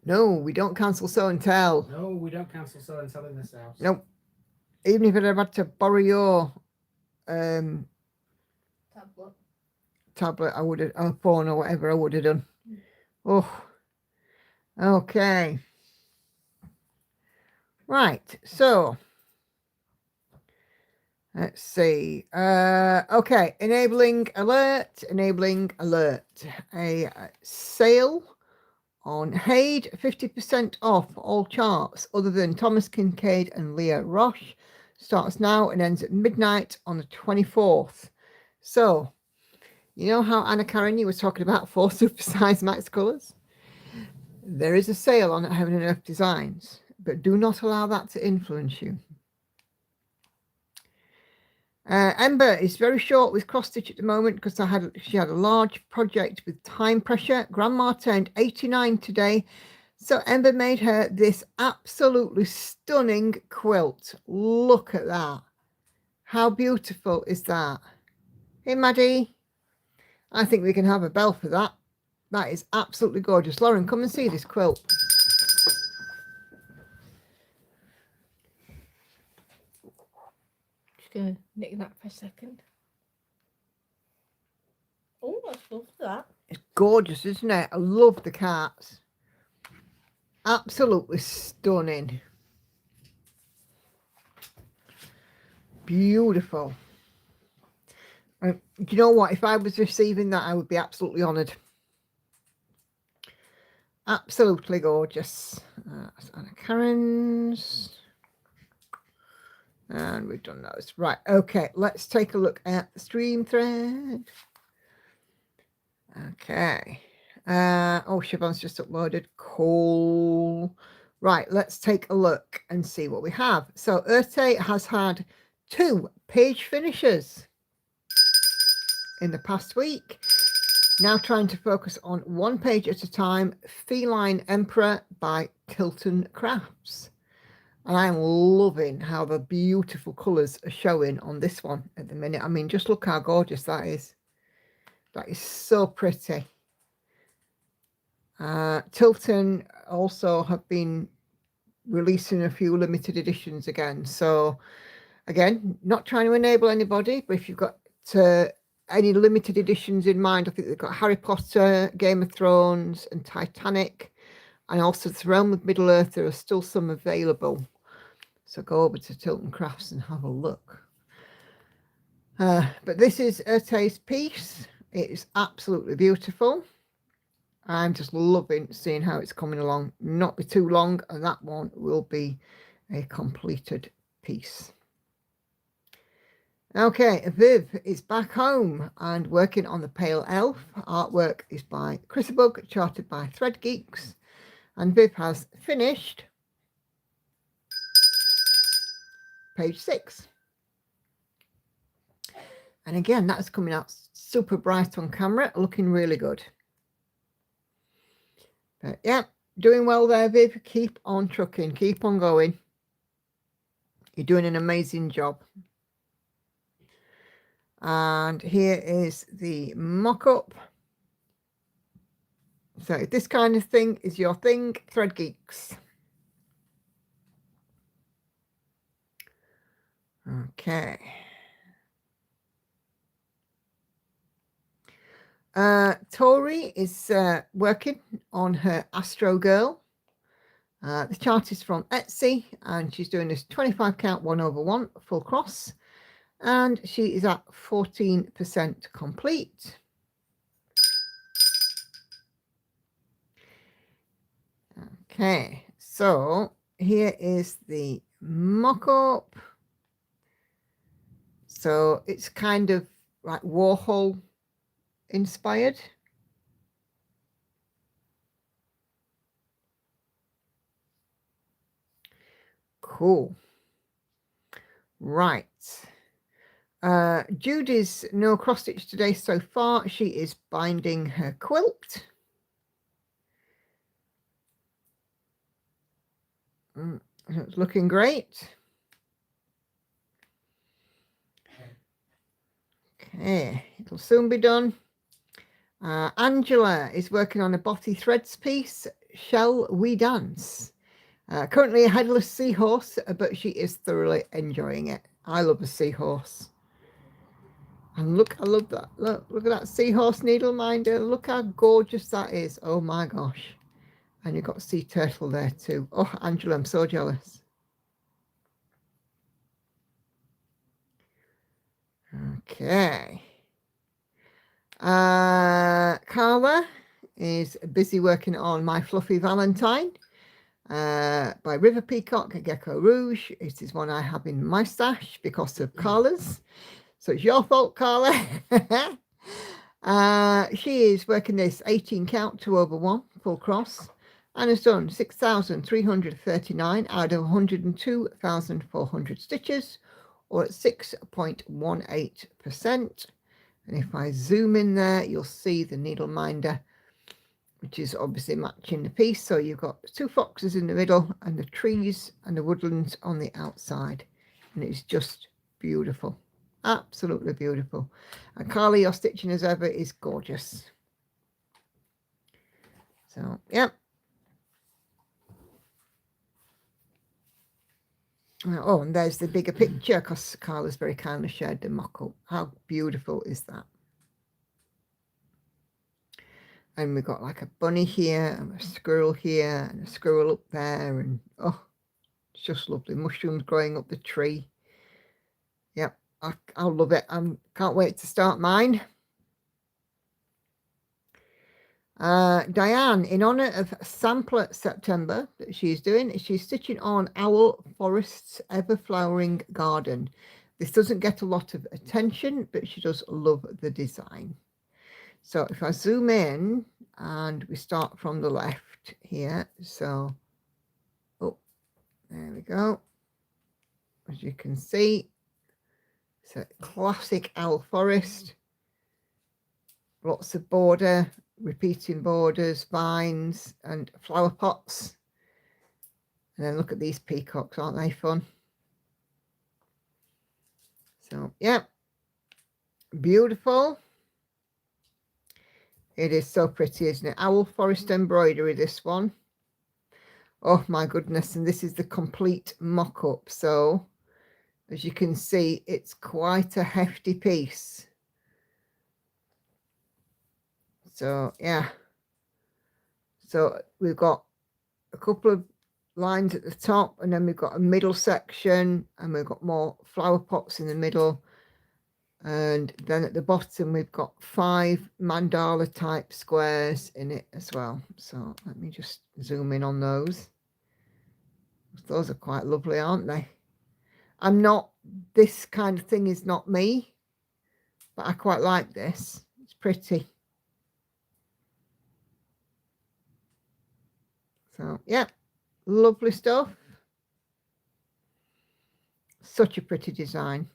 No, we don't cancel so and tell. No, we don't cancel so and tell in this house. Nope. Even if I'd have had to borrow your tablet, I would have, or phone or whatever, I would have done. Oh, okay. Right, so let's see. Okay, enabling alert. A sale on Haid, 50% off all charts other than Thomas Kincaid and Leah Roche. Starts now and ends at midnight on the 24th. So, you know how Anna Karen, you were talking about 4 supersized max colours? There is a sale on at Heaven and Earth Designs, but do not allow that to influence you. Ember is very short with cross stitch at the moment because she had a large project with time pressure. Grandma turned 89 today, so Ember made her this absolutely stunning quilt. Look at that. How beautiful is that? Hey Maddie, I think we can have a bell for that. That is absolutely gorgeous. Lauren, come and see this quilt. Just gonna nick that for a second. Oh, I love that. It's gorgeous, isn't it? I love the cats. Absolutely stunning. Beautiful. Do you know what? If I was receiving that, I would be absolutely honoured. Absolutely gorgeous. That's Anna Karen's. And we've done those. Right, okay. Let's take a look at the stream thread. Okay. Oh, Siobhan's just uploaded. Cool. Right, let's take a look and see what we have. So Urte has had 2 page finishes in the past week. Now trying to focus on 1 page at a time. Feline Emperor by Tilton Crafts. And I'm loving how the beautiful colours are showing on this one at the minute. I mean, just look how gorgeous that is. That is so pretty. Tilton also have been releasing a few limited editions again. So, again, not trying to enable anybody, but if you've got any limited editions in mind, I think they've got Harry Potter, Game of Thrones, and Titanic, and also the Realm of Middle Earth. There are still some available. So go over to Tilton Crafts and have a look. But this is Urte's piece. It is absolutely beautiful. I'm just loving seeing how it's coming along. Not be too long, and that one will be a completed piece. Okay, Viv is back home and working on the Pale Elf. Artwork is by Chrisabug, charted by Thread Geeks, and Viv has finished page 6. And again, that's coming out super bright on camera, looking really good. But yeah, doing well there, Viv. Keep on trucking, keep on going. You're doing an amazing job. And here is the mock-up. So if this kind of thing is your thing, Thread Geeks. Okay. Tori is working on her Astro Girl. The chart is from Etsy, and she's doing this 25 count 1/1 full cross, and she is at 14% complete. Okay, so here is the mock-up. So it's kind of like Warhol inspired. Cool. Right. Judy's no cross stitch today so far. She is binding her quilt. It's looking great. Okay, it'll soon be done. Angela is working on a Botty Threads piece, Shall We Dance? Currently a headless seahorse, but she is thoroughly enjoying it. I love a seahorse. And look, I love that. Look at that seahorse needle minder. Look how gorgeous that is. Oh my gosh. And you've got sea turtle there too. Oh, Angela, I'm so jealous. Okay. Carla is busy working on My Fluffy Valentine by River Peacock Gecko Rouge. It is one I have in my stash because of Carla's. So it's your fault, Carla. She is working this 18 count 2/1 full cross and has done 6,339 out of 102,400 stitches, or at 6.18%. And if I zoom in there, you'll see the needle minder, which is obviously matching the piece. So you've got 2 foxes in the middle and the trees and the woodlands on the outside. And it's just beautiful. Absolutely beautiful. And Carly, your stitching as ever is gorgeous. So, yeah. Oh, and there's the bigger picture because Carla's very kindly shared the mock-up. How beautiful is that? And we've got like a bunny here and a squirrel here and a squirrel up there. And oh, it's just lovely. Mushrooms growing up the tree. Yep, I'll love it. I can't wait to start mine. Diane, in honor of Sampler September that she's doing, she's stitching on Owl Forest's Ever Flowering Garden. This doesn't get a lot of attention, but she does love the design. So if I zoom in and we start from the left here, so, oh, there we go. As you can see, it's a classic Owl Forest. Lots of border, repeating borders, vines and flower pots. And then look at these peacocks, aren't they fun? So yeah, beautiful. It is so pretty, isn't it? Owl Forest embroidery, this one. Oh my goodness, and this is the complete mock-up. So as you can see, it's quite a hefty piece. So yeah, so we've got a couple of lines at the top, and then we've got a middle section, and we've got more flower pots in the middle, and then at the bottom we've got 5 mandala type squares in it as well. So let me just zoom in on those. Those are quite lovely, aren't they? I'm not, this kind of thing is not me, but I quite like this. It's pretty. So yeah, lovely stuff. Such a pretty design.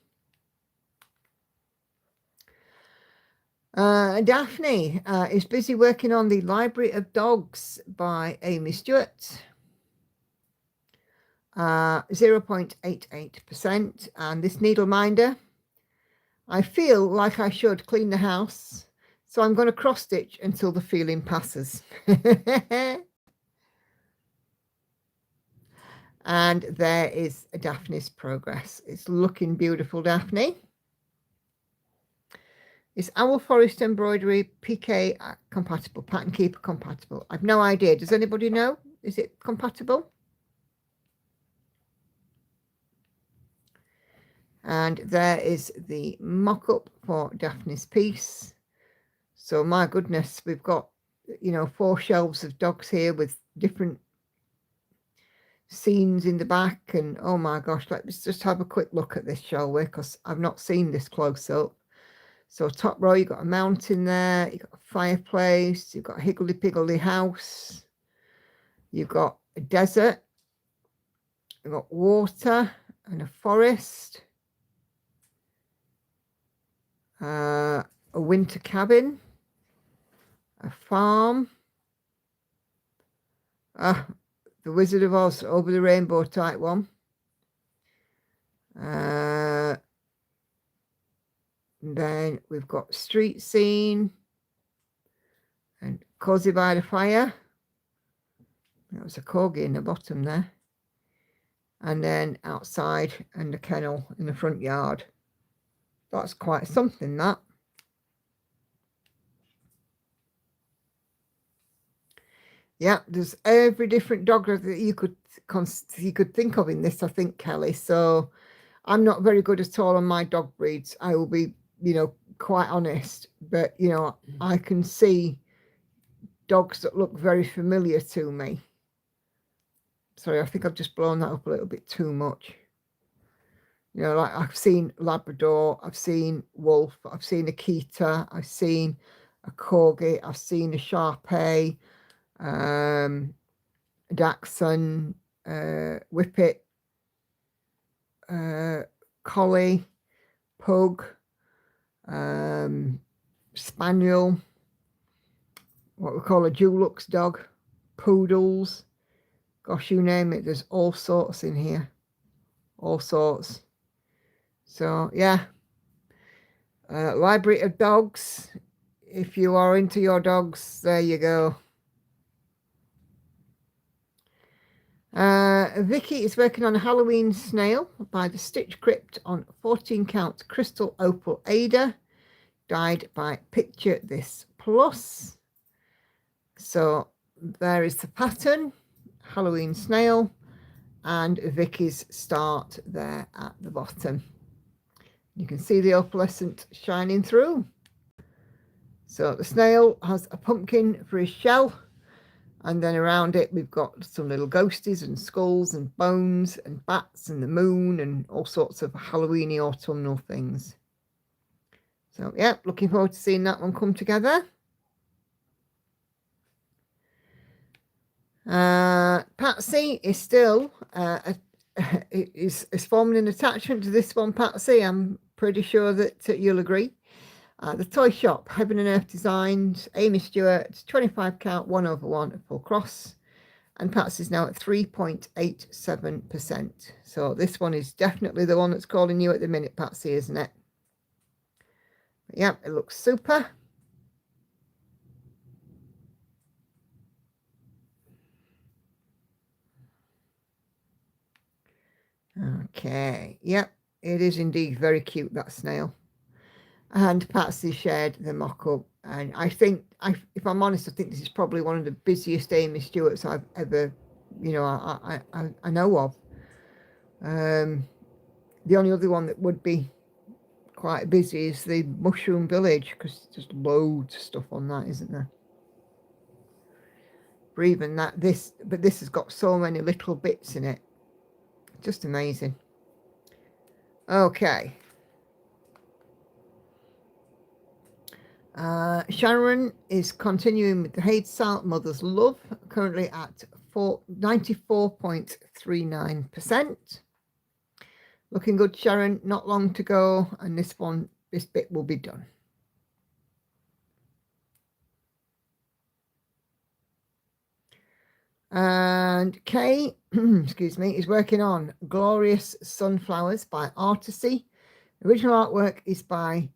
Daphne is busy working on the Library of Dogs by Amy Stewart. 0.88%. And this needle minder, I feel like I should clean the house, so I'm going to cross stitch until the feeling passes. And there is Daphne's progress. It's looking beautiful, Daphne. Is Owl Forest embroidery PK compatible? Pattern Keeper compatible? I've no idea. Does anybody know? Is it compatible? And there is the mock-up for Daphne's piece. So my goodness, we've got, you know, 4 shelves of dogs here with different scenes in the back, and oh my gosh, let's just have a quick look at this, shall we? Because I've not seen this close up. So top row, you've got a mountain there, you've got a fireplace, you've got a higgledy-piggledy house, you've got a desert, you've got water and a forest, a winter cabin, a farm, the Wizard of Oz over the rainbow type one. And then we've got street scene and cozy by the fire. That was a corgi in the bottom there. And then outside and the kennel in the front yard. That's quite something, that. Yeah, there's every different dog that you could think of in this, I think, Kelly. So I'm not very good at all on my dog breeds. I will be, you know, quite honest. But, you know, I can see dogs that look very familiar to me. Sorry, I think I've just blown that up a little bit too much. You know, like I've seen Labrador, I've seen Wolf, I've seen Akita, I've seen a Corgi, I've seen a Shar-Pei, Dachshund, Whippet, Collie, Pug, Spaniel, what we call a Dulux dog, Poodles. Gosh, you name it, there's all sorts in here. All sorts. So, yeah. Library of dogs. If you are into your dogs, there you go. Vicky is working on a Halloween snail by the Stitch Crypt on 14 count crystal opal Ada, dyed by Picture This Plus. So there is the pattern, Halloween snail, and Vicky's start there at the bottom. You can see the opalescent shining through. So the snail has a pumpkin for his shell, and then around it we've got some little ghosties and skulls and bones and bats and the moon and all sorts of Halloweeny autumnal things. So yeah, looking forward to seeing that one come together. Patsy is still is forming an attachment to this one, Patsy. I'm pretty sure that you'll agree. The Toy Shop, Heaven and Earth Designs, Amy Stewart, 25 count, 1/1 full cross. And Patsy's now at 3.87%. So this one is definitely the one that's calling you at the minute, Patsy, isn't it? But yeah, it looks super. Okay, yep, it is indeed very cute, that snail. And Patsy shared the mock-up, and I think, if I'm honest, I think this is probably one of the busiest Amy Stewarts I've ever, you know, I know of. The only other one that would be quite busy is the Mushroom Village, because there's loads of stuff on that, isn't there? For even that, this has got so many little bits in it. Just amazing. Okay. Sharon is continuing with the Hate Salt Mother's Love, currently at 94.39%. Looking good, Sharon. Not long to go, and this bit will be done. And Kay, excuse me, is working on Glorious Sunflowers by Artisy. Original artwork is by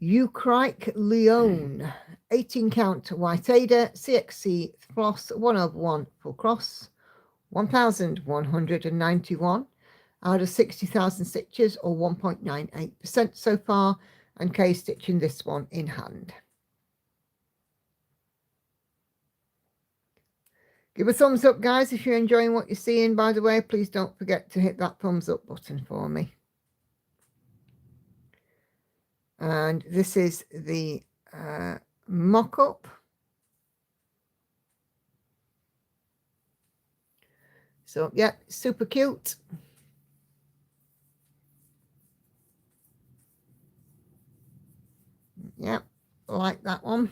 Eucrike Leone. 18 count white Ada, CXC floss 1/1 full cross, 1,191 out of 60,000 stitches, or 1.98% so far, and Kay stitching this one in hand. Give a thumbs up, guys, if you're enjoying what you're seeing. By the way, please don't forget to hit that thumbs up button for me. And this is the mock-up. So, yeah, super cute. Yeah, like that one.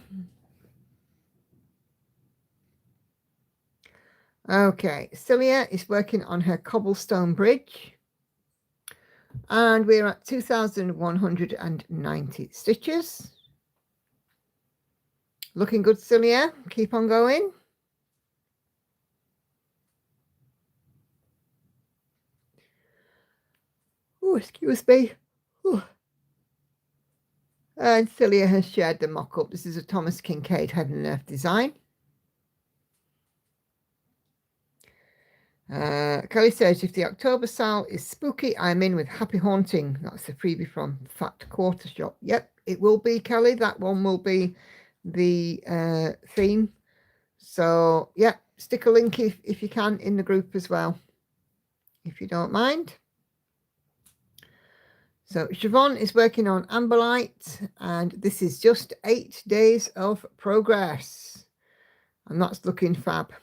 Okay, Celia is working on her cobblestone bridge. And we're at 2,190 stitches. Looking good, Celia. Keep on going. Oh, excuse me. Ooh. And Celia has shared the mock-up. This is a Thomas Kincaid Heaven and Earth design. Kelly says, if the October sale is spooky, I'm in with Happy Haunting. That's a freebie from Fat Quarter Shop. Yep, it will be, Kelly. That one will be the theme. So, yeah, stick a link if you can in the group as well, if you don't mind. So Siobhan is working on Amberlight, and this is just 8 days of progress. And that's looking fab.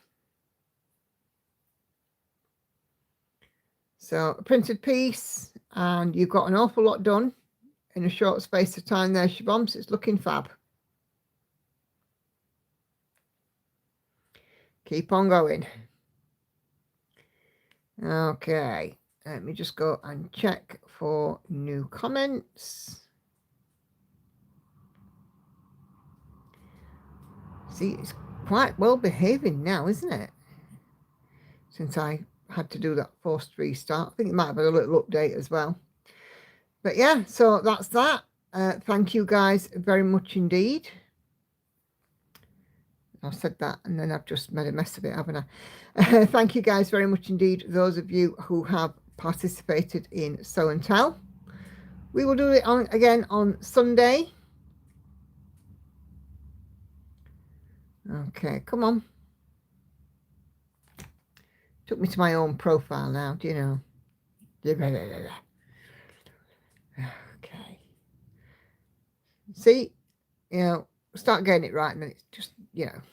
So a printed piece, and you've got an awful lot done in a short space of time there, Siobhan, so it's looking fab. Keep on going. Okay, let me just go and check for new comments. See, it's quite well behaving now, isn't it? Since I had to do that forced restart. I think it might have had a little update as well. But yeah, so that's that. Thank you guys very much indeed. I've said that and then I've just made a mess of it, haven't I? Thank you guys very much indeed, those of you who have participated in Sew and Tell. We will do it again on Sunday. Okay, come on. Took me to my own profile now, do you know? Okay. See, you know, start getting it right and then it's just, you know.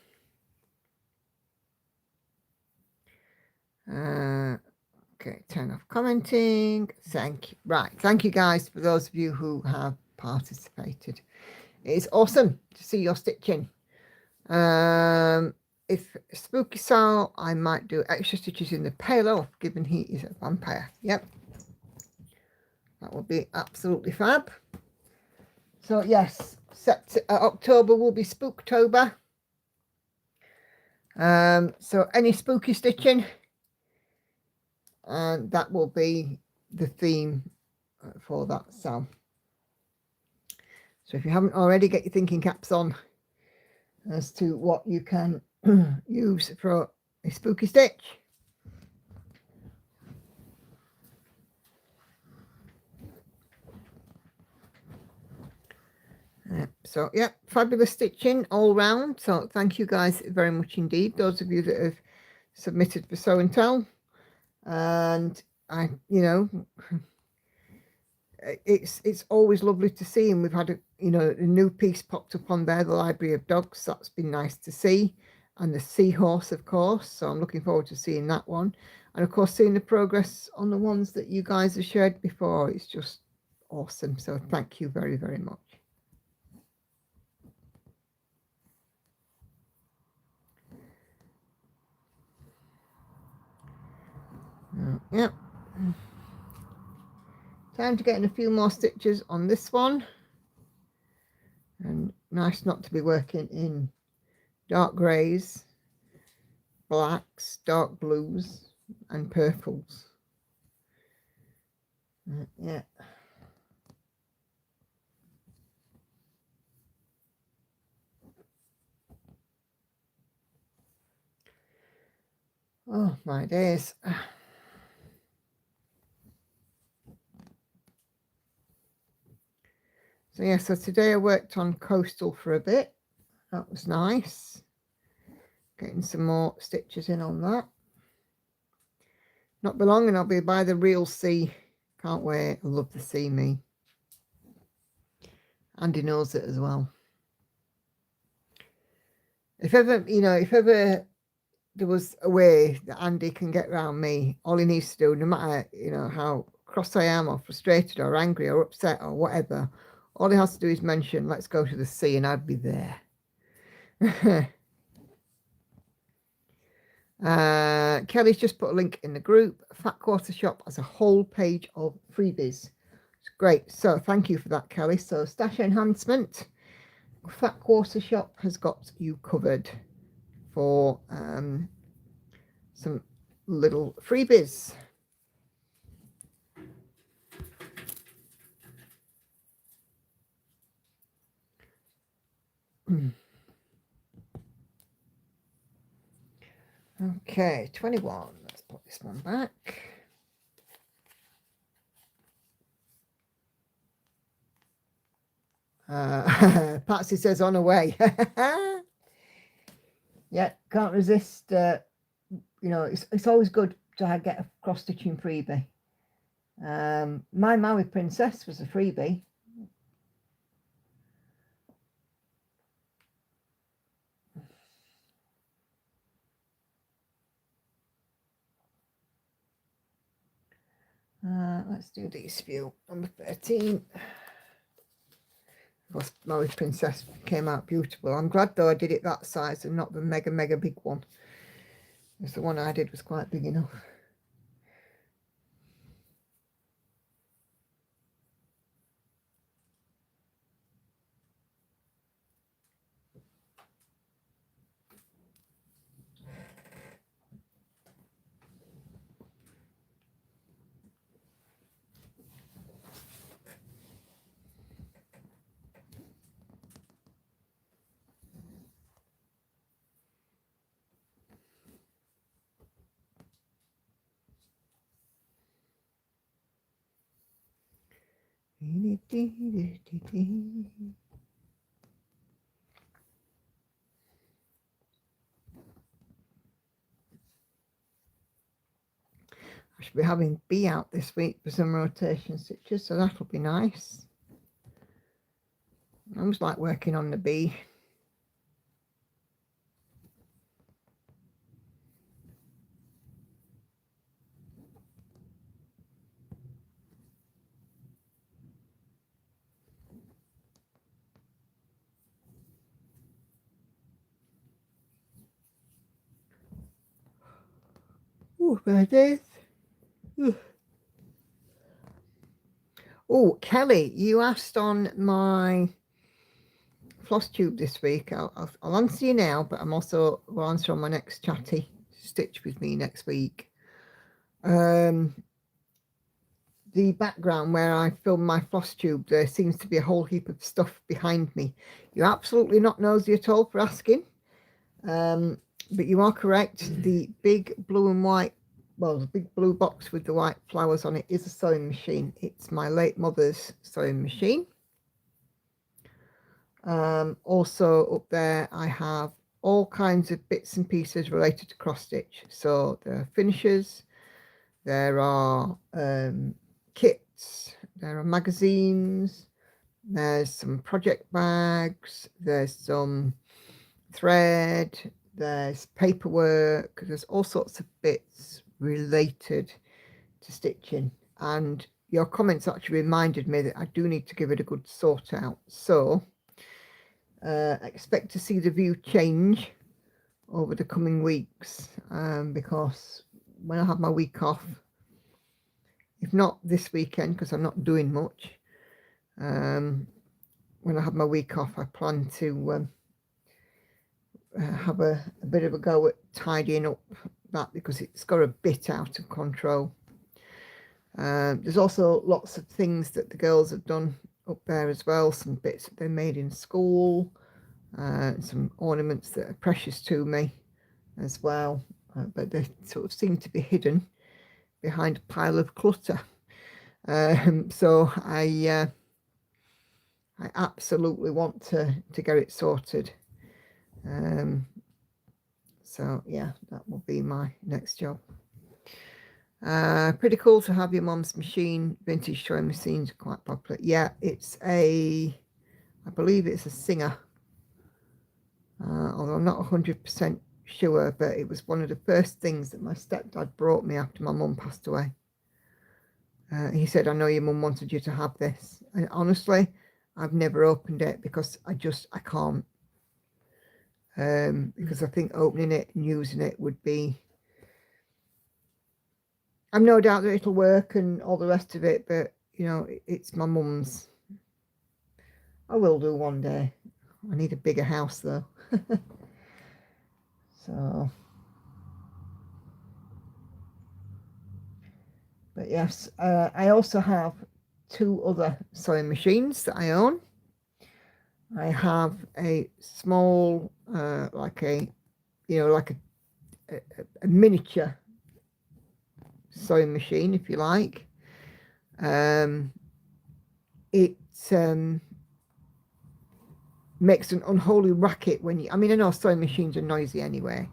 Okay, turn off commenting. Thank you. Right, thank you guys for those of you who have participated. It's awesome to see your stitching. If Spooky Sal, I might do extra stitches in the pale, given he is a vampire. Yep, that will be absolutely fab. So yes, October will be Spooktober. So any spooky stitching, and that will be the theme for that sale. So if you haven't already, get your thinking caps on as to what you can use for a spooky stitch. So yeah, fabulous stitching all round. So thank you guys very much indeed, those of you that have submitted for Sew and Tell. And I, you know, it's always lovely to see, and we've had a new piece popped up on there, the Library of Dogs. That's been nice to see, and the Seahorse, of course. So I'm looking forward to seeing that one, and of course seeing the progress on the ones that you guys have shared before. It's just awesome. So thank you very, very much. Yeah. Time to get in a few more stitches on this one. And nice not to be working in dark greys, blacks, dark blues, and purples. Yeah. Oh my days. So yeah, so today I worked on coastal for a bit. That was nice. Getting some more stitches in on that. Not be long and I'll be by the real sea. Can't wait. I love the sea, me. Andy knows it as well. If ever, if ever there was a way that Andy can get around me, all he needs to do, no matter, how cross I am or frustrated or angry or upset or whatever, all he has to do is mention, let's go to the sea, and I'd be there. Kelly's just put a link in the group. Fat Quarter Shop has a whole page of freebies. It's great. So thank you for that, Kelly. So stash enhancement, Fat Quarter Shop has got you covered for some little freebies. Okay, 21. Let's put this one back. Patsy says on her way. Yeah, can't resist. It's always good to get a cross-stitching freebie. My Maui Princess was a freebie. Let's do these few. Number 13. Maui Princess came out beautiful. I'm glad though I did it that size and not the mega big one. Because the one I did was quite big enough. I should be having B out this week for some rotation stitches, so that'll be nice. I always like working on the B. Oh, my days. Oh, Kelly, you asked on my floss tube this week. I'll answer you now, but I'm also will answer on my next chatty stitch with me next week. The background where I filmed my floss tube, there seems to be a whole heap of stuff behind me. You're absolutely not nosy at all for asking. But you are correct. The big blue and white, well, the big blue box with the white flowers on it is a sewing machine. It's my late mother's sewing machine. Also up there I have all kinds of bits and pieces related to cross stitch. So there are finishers, there are kits, there are magazines, there's some project bags, there's some thread, there's paperwork, there's all sorts of bits related to stitching. And your comments actually reminded me that I do need to give it a good sort out. So expect to see the view change over the coming weeks, because when I have my week off, if not this weekend because I'm not doing much, when I have my week off I plan to have a bit of a go at tidying up that, because it's got a bit out of control. There's also lots of things that the girls have done up there as well, some bits that they made in school, some ornaments that are precious to me as well. but they sort of seem to be hidden behind a pile of clutter. So I absolutely want to get it sorted. So yeah, that will be my next job. Pretty cool to have your mum's machine. Vintage sewing machines are quite popular. Yeah, it's I believe it's a Singer. Although I'm not 100% sure, but it was one of the first things that my stepdad brought me after my mum passed away. He said, I know your mum wanted you to have this. And honestly, I've never opened it because I can't. Because I think opening it and using it would be... I've no doubt that it'll work and all the rest of it, but, you know, it's my mum's. I will do one day. I need a bigger house, though. So... But yes, I also have 2 other sewing machines that I own. I have a small, like a miniature sewing machine, if you like. It makes an unholy racket when you... I mean, I know sewing machines are noisy anyway,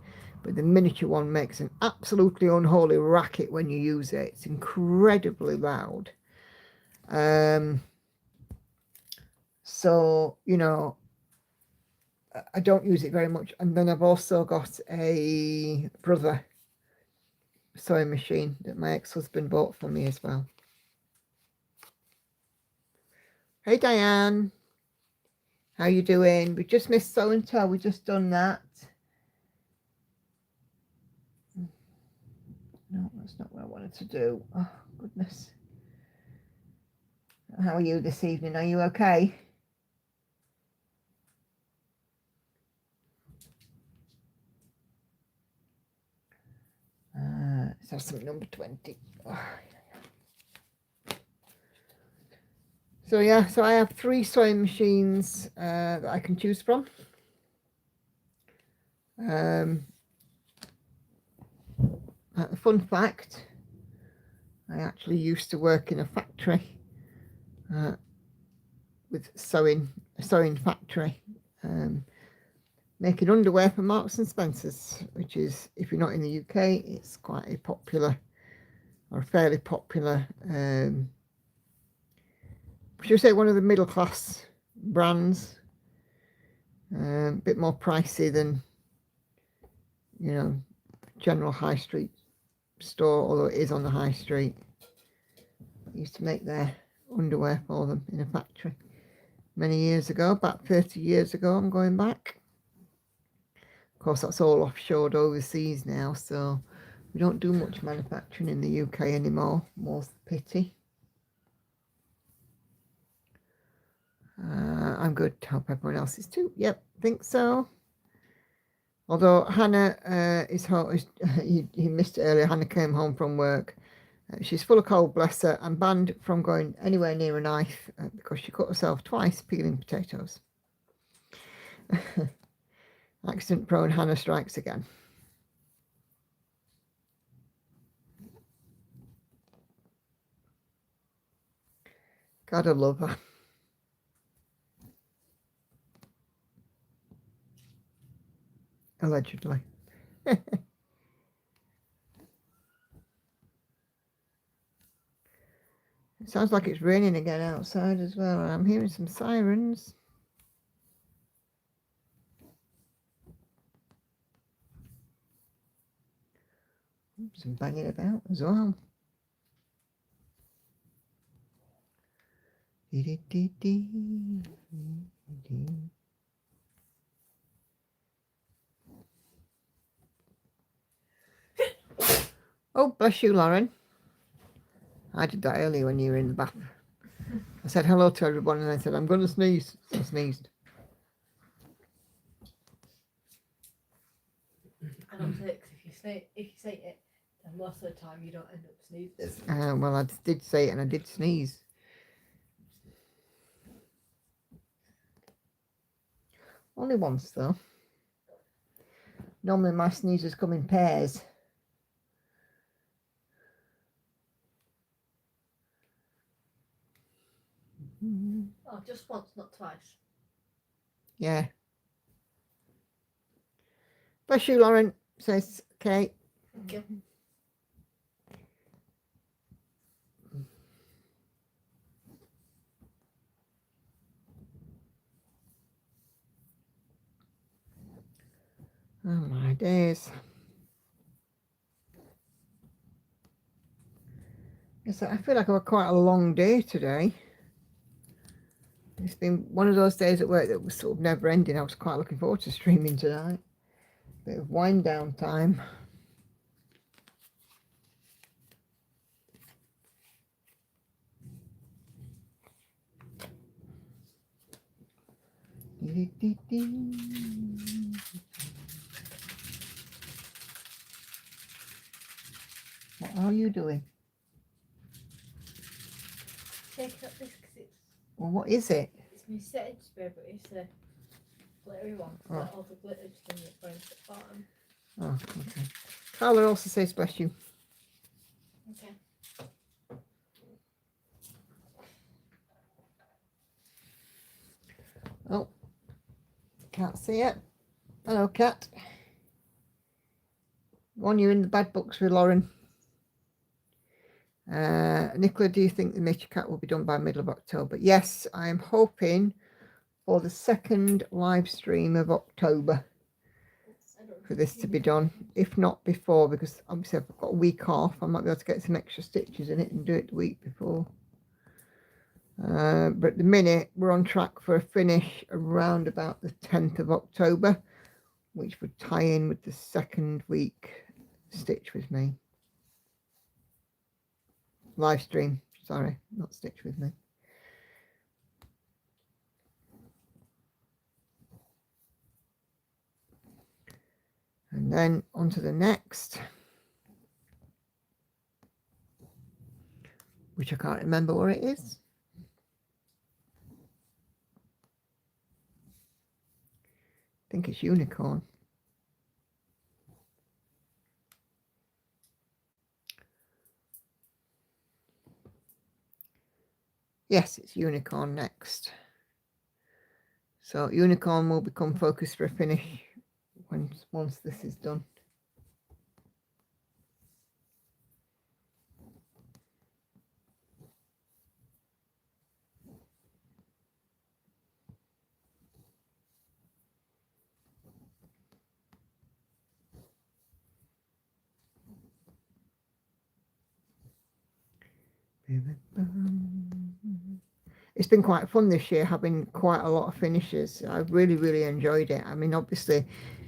but the miniature one makes an absolutely unholy racket when you use it. It's incredibly loud. So, you know, I don't use it very much. And then I've also got a brother sewing machine that my ex-husband bought for me as well. Hey Diane, how you doing? We just missed sew and tell. We just done that. No, that's not what I wanted to do. Oh goodness. How are you this evening? Are you okay? So something number 20. Oh. So yeah, so I have 3 sewing machines that I can choose from. A fun fact, I actually used to work in a factory with a sewing factory, making underwear for Marks and Spencer's, which is, if you're not in the UK, it's quite a popular, or fairly popular, should we say one of the middle class brands. A bit more pricey than, you know, general high street store, although it is on the high street. I used to make their underwear for them in a factory many years ago, about 30 years ago. I'm going back. Of course, that's all offshored overseas now, so we don't do much manufacturing in the UK anymore. More's the pity. I'm good. Hope everyone else is too. Yep, think so. Although Hannah is home, you missed it earlier. Hannah came home from work. She's full of cold, bless her, and banned from going anywhere near a knife because she cut herself twice peeling potatoes. Accident prone Hannah strikes again. Gotta love her. Allegedly. It sounds like it's raining again outside as well. I'm hearing some sirens. Some banging about as well. Oh, bless you, Lauren. I did that earlier when you were in the bath. I said hello to everyone and I said, I'm going to sneeze. So I sneezed. I don't say it 'cause if you say it, then most of the time you don't end up sneezing. Well, I did say it and I did sneeze. Only once, though. Normally my sneezes come in pairs. Oh, just once, not twice. Yeah. Bless you, Lauren, says Kate. Thank you. Oh my days. Yes, I feel like I've had quite a long day today. It's been one of those days at work that was sort of never ending. I was quite looking forward to streaming tonight. Bit of wind down time. What are you doing? Taking up this because Well, what is it? it's my setting spray, but it's a glittery one. So Oh. that all the glitter just in the front at the bottom. Oh, okay. Carla also says bless you. Okay. Oh, can't see it. Hello, cat. One, you're in the bad books with Lauren. Nicola, do you think the Nature Cat will be done by middle of October? Yes, I am hoping for the second live stream of October for this to be done, if not before, because obviously I've got a week off. I might be able to get some extra stitches in it and do it the week before. But at the minute, we're on track for a finish around about the 10th of October, which would tie in with the second week Stitch With Me. Live stream, sorry, not Stitch With Me. And then on to the next, which I can't remember where it is. I think it's Unicorn. Yes, it's Unicorn next. So Unicorn will become focus for a finish once this is done. It's been quite fun this year, having quite a lot of finishes. I've really enjoyed it. I mean, obviously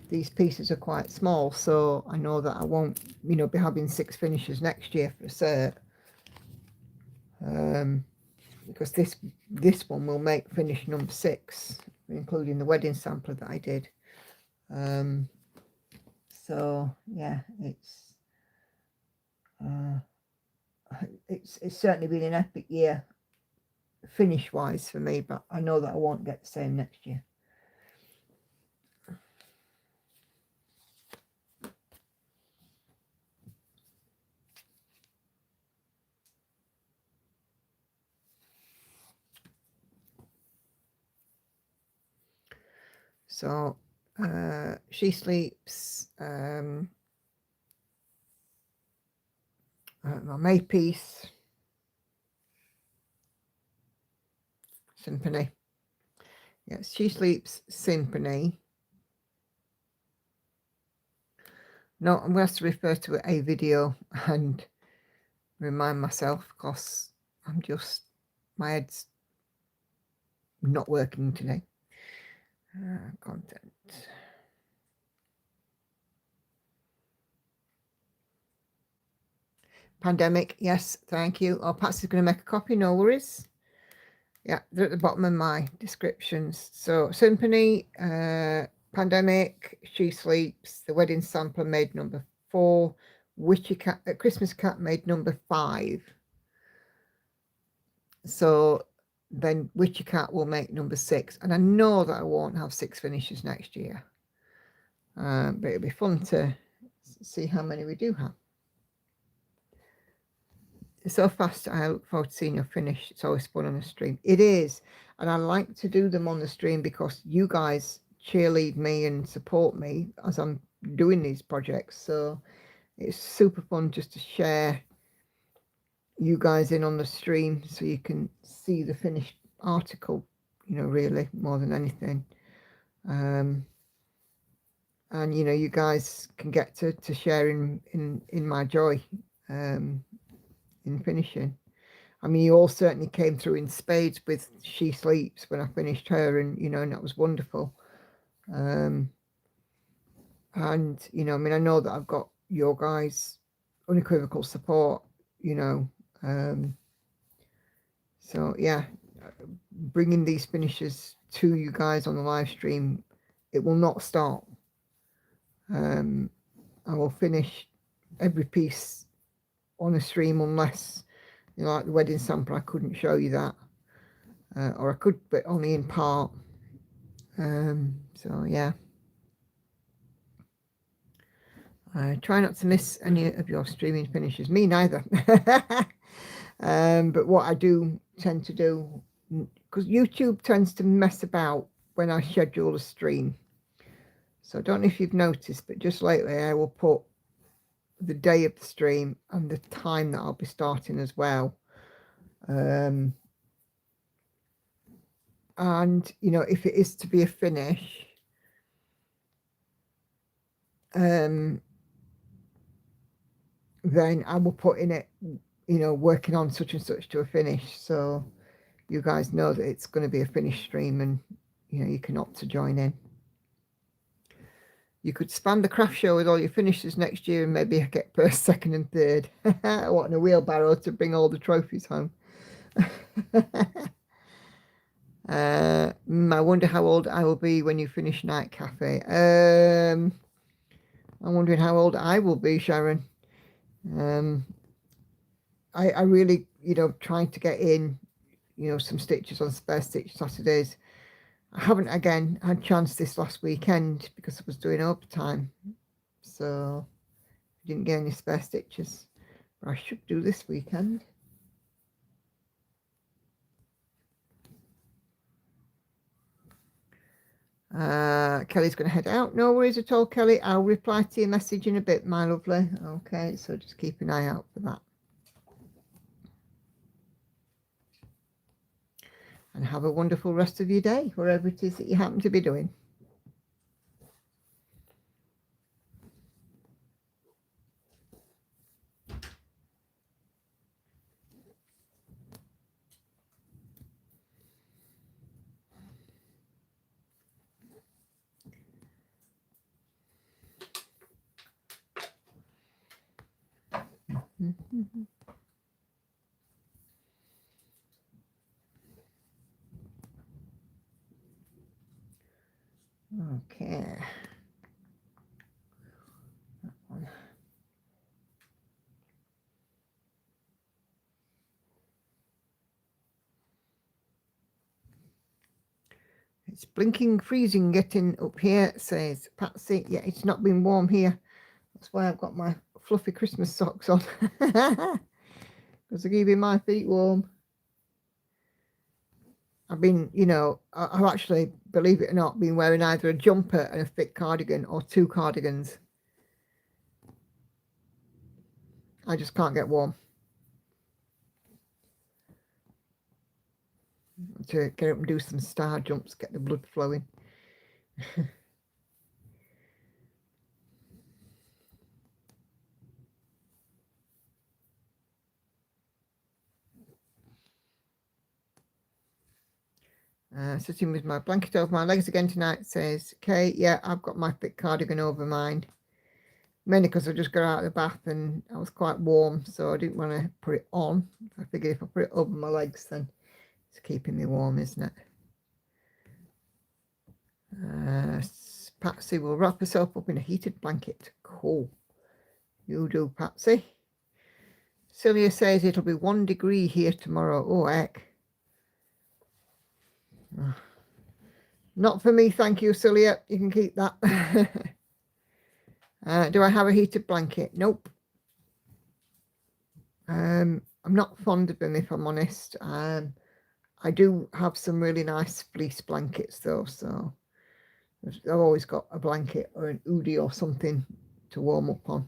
these pieces are quite small, so I know that I won't, be having 6 finishes next year for cert. Because this one will make finish number 6, including the wedding sampler that I did. So yeah, it's certainly been an epic year finish wise for me, but I know that I won't get the same next year. So she sleeps, my May piece Symphony. Yes, she sleeps Symphony. No, I'm going to have to refer to a video and remind myself, because my head's not working today. Content. Pandemic, yes, thank you. Oh, Patsy's going to make a copy, no worries. Yeah, they're at the bottom of my descriptions. So Symphony, Pandemic, She Sleeps, The Wedding Sampler made number 4, Witchy Cat, Christmas Cat made number 5. So then Witchy Cat will make number 6. And I know that I won't have 6 finishes next year. But it'll be fun to see how many we do have. It's so fast. I look forward to seeing you finish. It's always fun on the stream. It is. And I like to do them on the stream because you guys cheerlead me and support me as I'm doing these projects. So it's super fun just to share you guys in on the stream so you can see the finished article, you know, really more than anything. And you know, you guys can get to share in my joy in finishing. I mean, you all certainly came through in spades with She Sleeps when I finished her, and you know, and that was wonderful. And you know, I mean, I know that I've got your guys' unequivocal support, you know. So yeah, bringing these finishes to you guys on the live stream, it will not stop. I will finish every piece on a stream unless, you know, like the wedding sample, I couldn't show you that, or I could, but only in part. So yeah, I try not to miss any of your streaming finishes. Me neither. But what I do tend to do, because YouTube tends to mess about when I schedule a stream. So I don't know if you've noticed, but just lately I will put the day of the stream and the time that I'll be starting as well. And you know, if it is to be a finish, then I will put in it, you know, working on such and such to a finish, so you guys know that it's going to be a finished stream, and you know, you can opt to join in. You could spam the craft show with all your finishes next year and maybe get first, second and third. What, in a wheelbarrow to bring all the trophies home. I wonder how old I will be when you finish Night Cafe. I'm wondering how old I will be, Sharon. I really, you know, trying to get in, you know, some stitches on spare stitch Saturdays. I haven't again had chance this last weekend because I was doing overtime, so I didn't get any spare stitches, but I should do this weekend. Kelly's going to head out. No worries at all, Kelly. I'll reply to your message in a bit, my lovely. Okay, so just keep an eye out for that. And have a wonderful rest of your day, wherever it is that you happen to be doing. Okay. That one. It's blinking, freezing, getting up here, says Patsy. Yeah, it's not been warm here. That's why I've got my fluffy Christmas socks on. Because they're keeping my feet warm. I've been, you know, I've actually, believe it or not, been wearing either a jumper and a thick cardigan or two cardigans. I just can't get warm. To get up and do some star jumps, get the blood flowing. Sitting with my blanket over my legs again tonight, says Kay. Yeah, I've got my thick cardigan over mine. Mainly because I just got out of the bath and I was quite warm, so I didn't want to put it on. I figured if I put it over my legs, then it's keeping me warm, isn't it? Patsy will wrap herself up in a heated blanket. Cool. You do, Patsy. Celia says it'll be 1 degree here tomorrow. Oh, heck. Not for me, thank you, Celia. You can keep that. Do I have a heated blanket? Nope. I'm not fond of them, if I'm honest. I do have some really nice fleece blankets though, so I've always got a blanket or an hoodie or something to warm up on.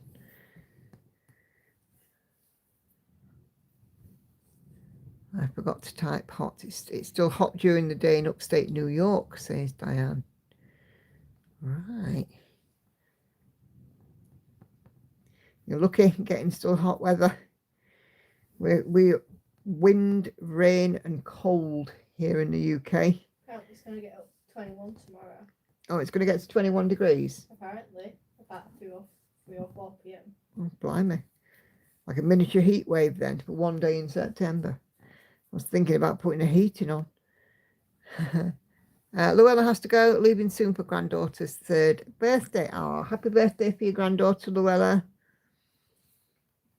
I forgot to type hot. It's still hot during the day in upstate New York, says Diane. Right. You're lucky getting still hot weather. We're wind, rain and cold here in the UK. Apparently it's going to get up to 21 tomorrow. Oh, it's going to get to 21 degrees. Apparently, about 3 or 4 p.m. Oh, blimey. Like a miniature heat wave then for one day in September. I was thinking about putting a heating on. Luella has to go, leaving soon for granddaughter's 3rd birthday. Oh, happy birthday for your granddaughter, Luella.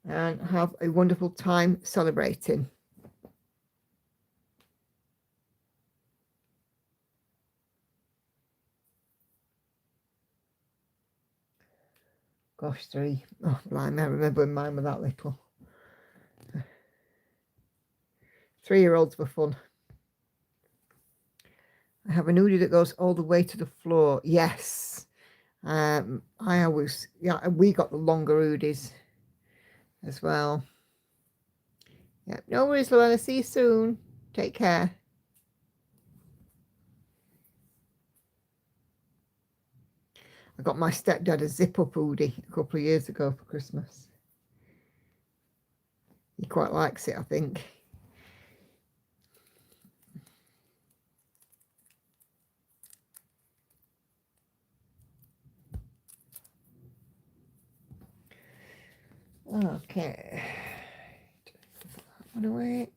And have a wonderful time celebrating. Gosh, 3. Oh, blimey, I remember when mine were that little. 3-year-olds were fun. I have an hoodie that goes all the way to the floor. Yes. I always, yeah, we got the longer hoodies as well. Yeah, no worries, Luella. See you soon. Take care. I got my stepdad a zip-up hoodie a couple of years ago for Christmas. He quite likes it, I think. Okay. Put that one away.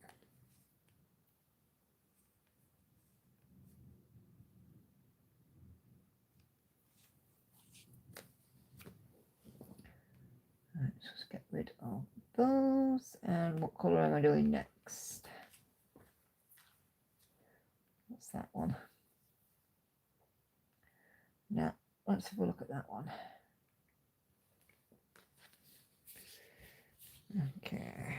Let's just get rid of those. And what colour am I doing next? What's that one? Now, let's have a look at that one. Okay.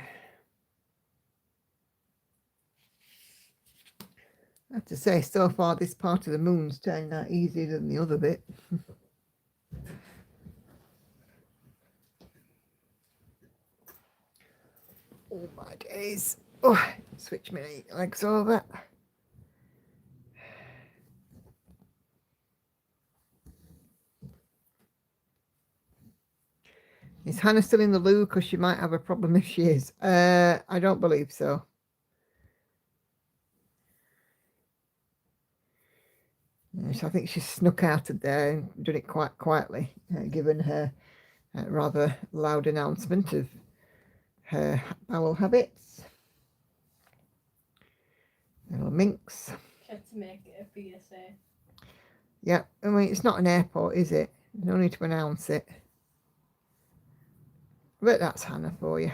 I have to say, so far this part of the moon's turning out easier than the other bit. Oh my days. Oh, switch my legs over. Is Hannah still in the loo? Because she might have a problem if she is. I don't believe so. Yes, I think she snuck out of there and done it quite quietly, given her rather loud announcement of her bowel habits. Little minx. Tried to make it a PSA. Yeah, I mean, it's not an airport, is it? No need to announce it. But that's Hannah for you.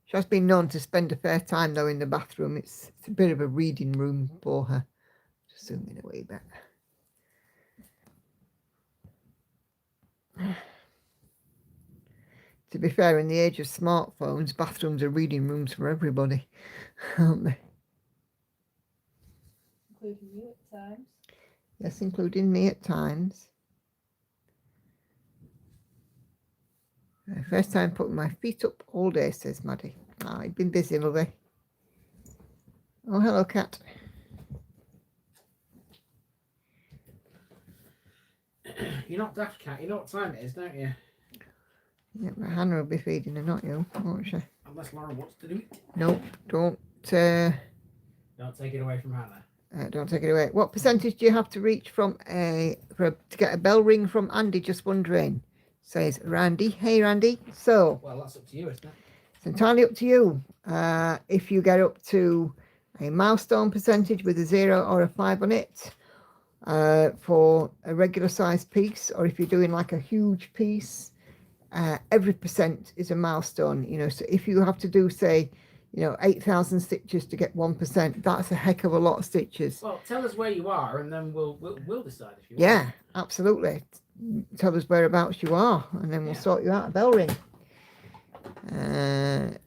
She has been known to spend a fair time though in the bathroom. It's a bit of a reading room for her. Just zoom in a wee bit. To be fair, in the age of smartphones, bathrooms are reading rooms for everybody, aren't they? Including you at times. Yes, including me at times. First time putting my feet up all day, says Maddie. Oh, I've been busy, lovey. Oh, hello, cat. You're not daft, cat. You know what time it is, don't you? Yeah, but Hannah will be feeding her, not you, won't she? Unless Laura wants to do it. Nope, don't Don't take it away from Hannah. don't take it away. What percentage do you have to reach from to get a bell ring from Andy? Just wondering, says Randy. Hey, Randy. So Well, that's up to you, isn't it? it's entirely up to you. If you get up to a milestone percentage with a 0 or a 5 on it for a regular size piece, or if you're doing like a huge piece, every percent is a milestone. You know, so if you have to do, say, 8,000 stitches to get 1%, that's a heck of a lot of stitches. Well, tell us where you are, and then we'll decide if you Yeah, absolutely. Tell us whereabouts you are, and then we'll sort you out a bell ring. I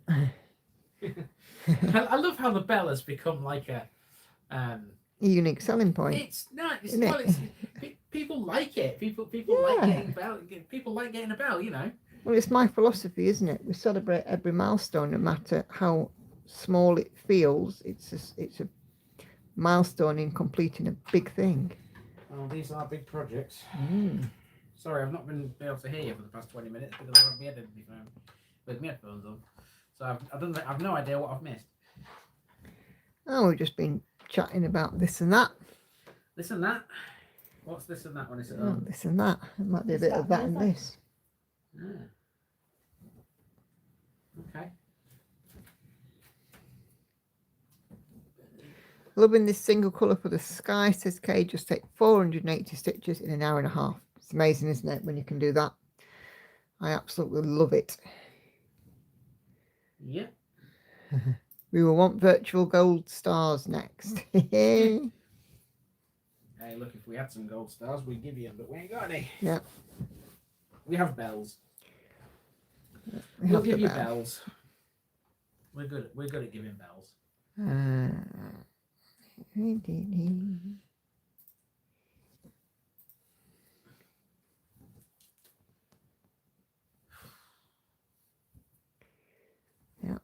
love how the bell has become like a unique selling point. It's not. It's, Isn't it? well, it's, people like it. People like getting bell. People like getting a bell. You know. Well, it's my philosophy, isn't it? We celebrate every milestone, no matter how small it feels. It's a milestone in completing a big thing. Well, these are big projects. Mm. Sorry, I've not been able to hear you for the past 20 minutes because I've had my phone with my headphones on. So I've no idea what I've missed. Oh, we've just been chatting about this and that. This and that. What's this and that one? Is it? Oh, this and that. There might be a bit of that in this. Yeah. Okay. Loving this single colour for the sky, says Kay. Just take 480 stitches in an hour and a half. It's amazing, isn't it, when you can do that? I absolutely love it. Yeah. We will want virtual gold stars next. Hey, look, if we had some gold stars, we'd give you them, but we ain't got any. Yeah. We have bells. We We'll have give the you bell. bells. We're good at giving bells. Yeah.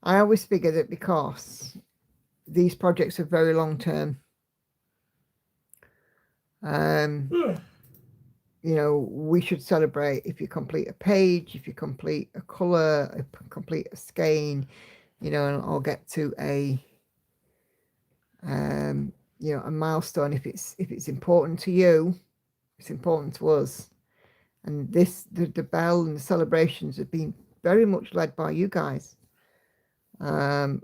I always figure that because these projects are very long term, we should celebrate if you complete a page, if you complete a colour, complete a skein, or get to a milestone. If it's important to you, it's important to us. And the bell and the celebrations have been very much led by you guys. One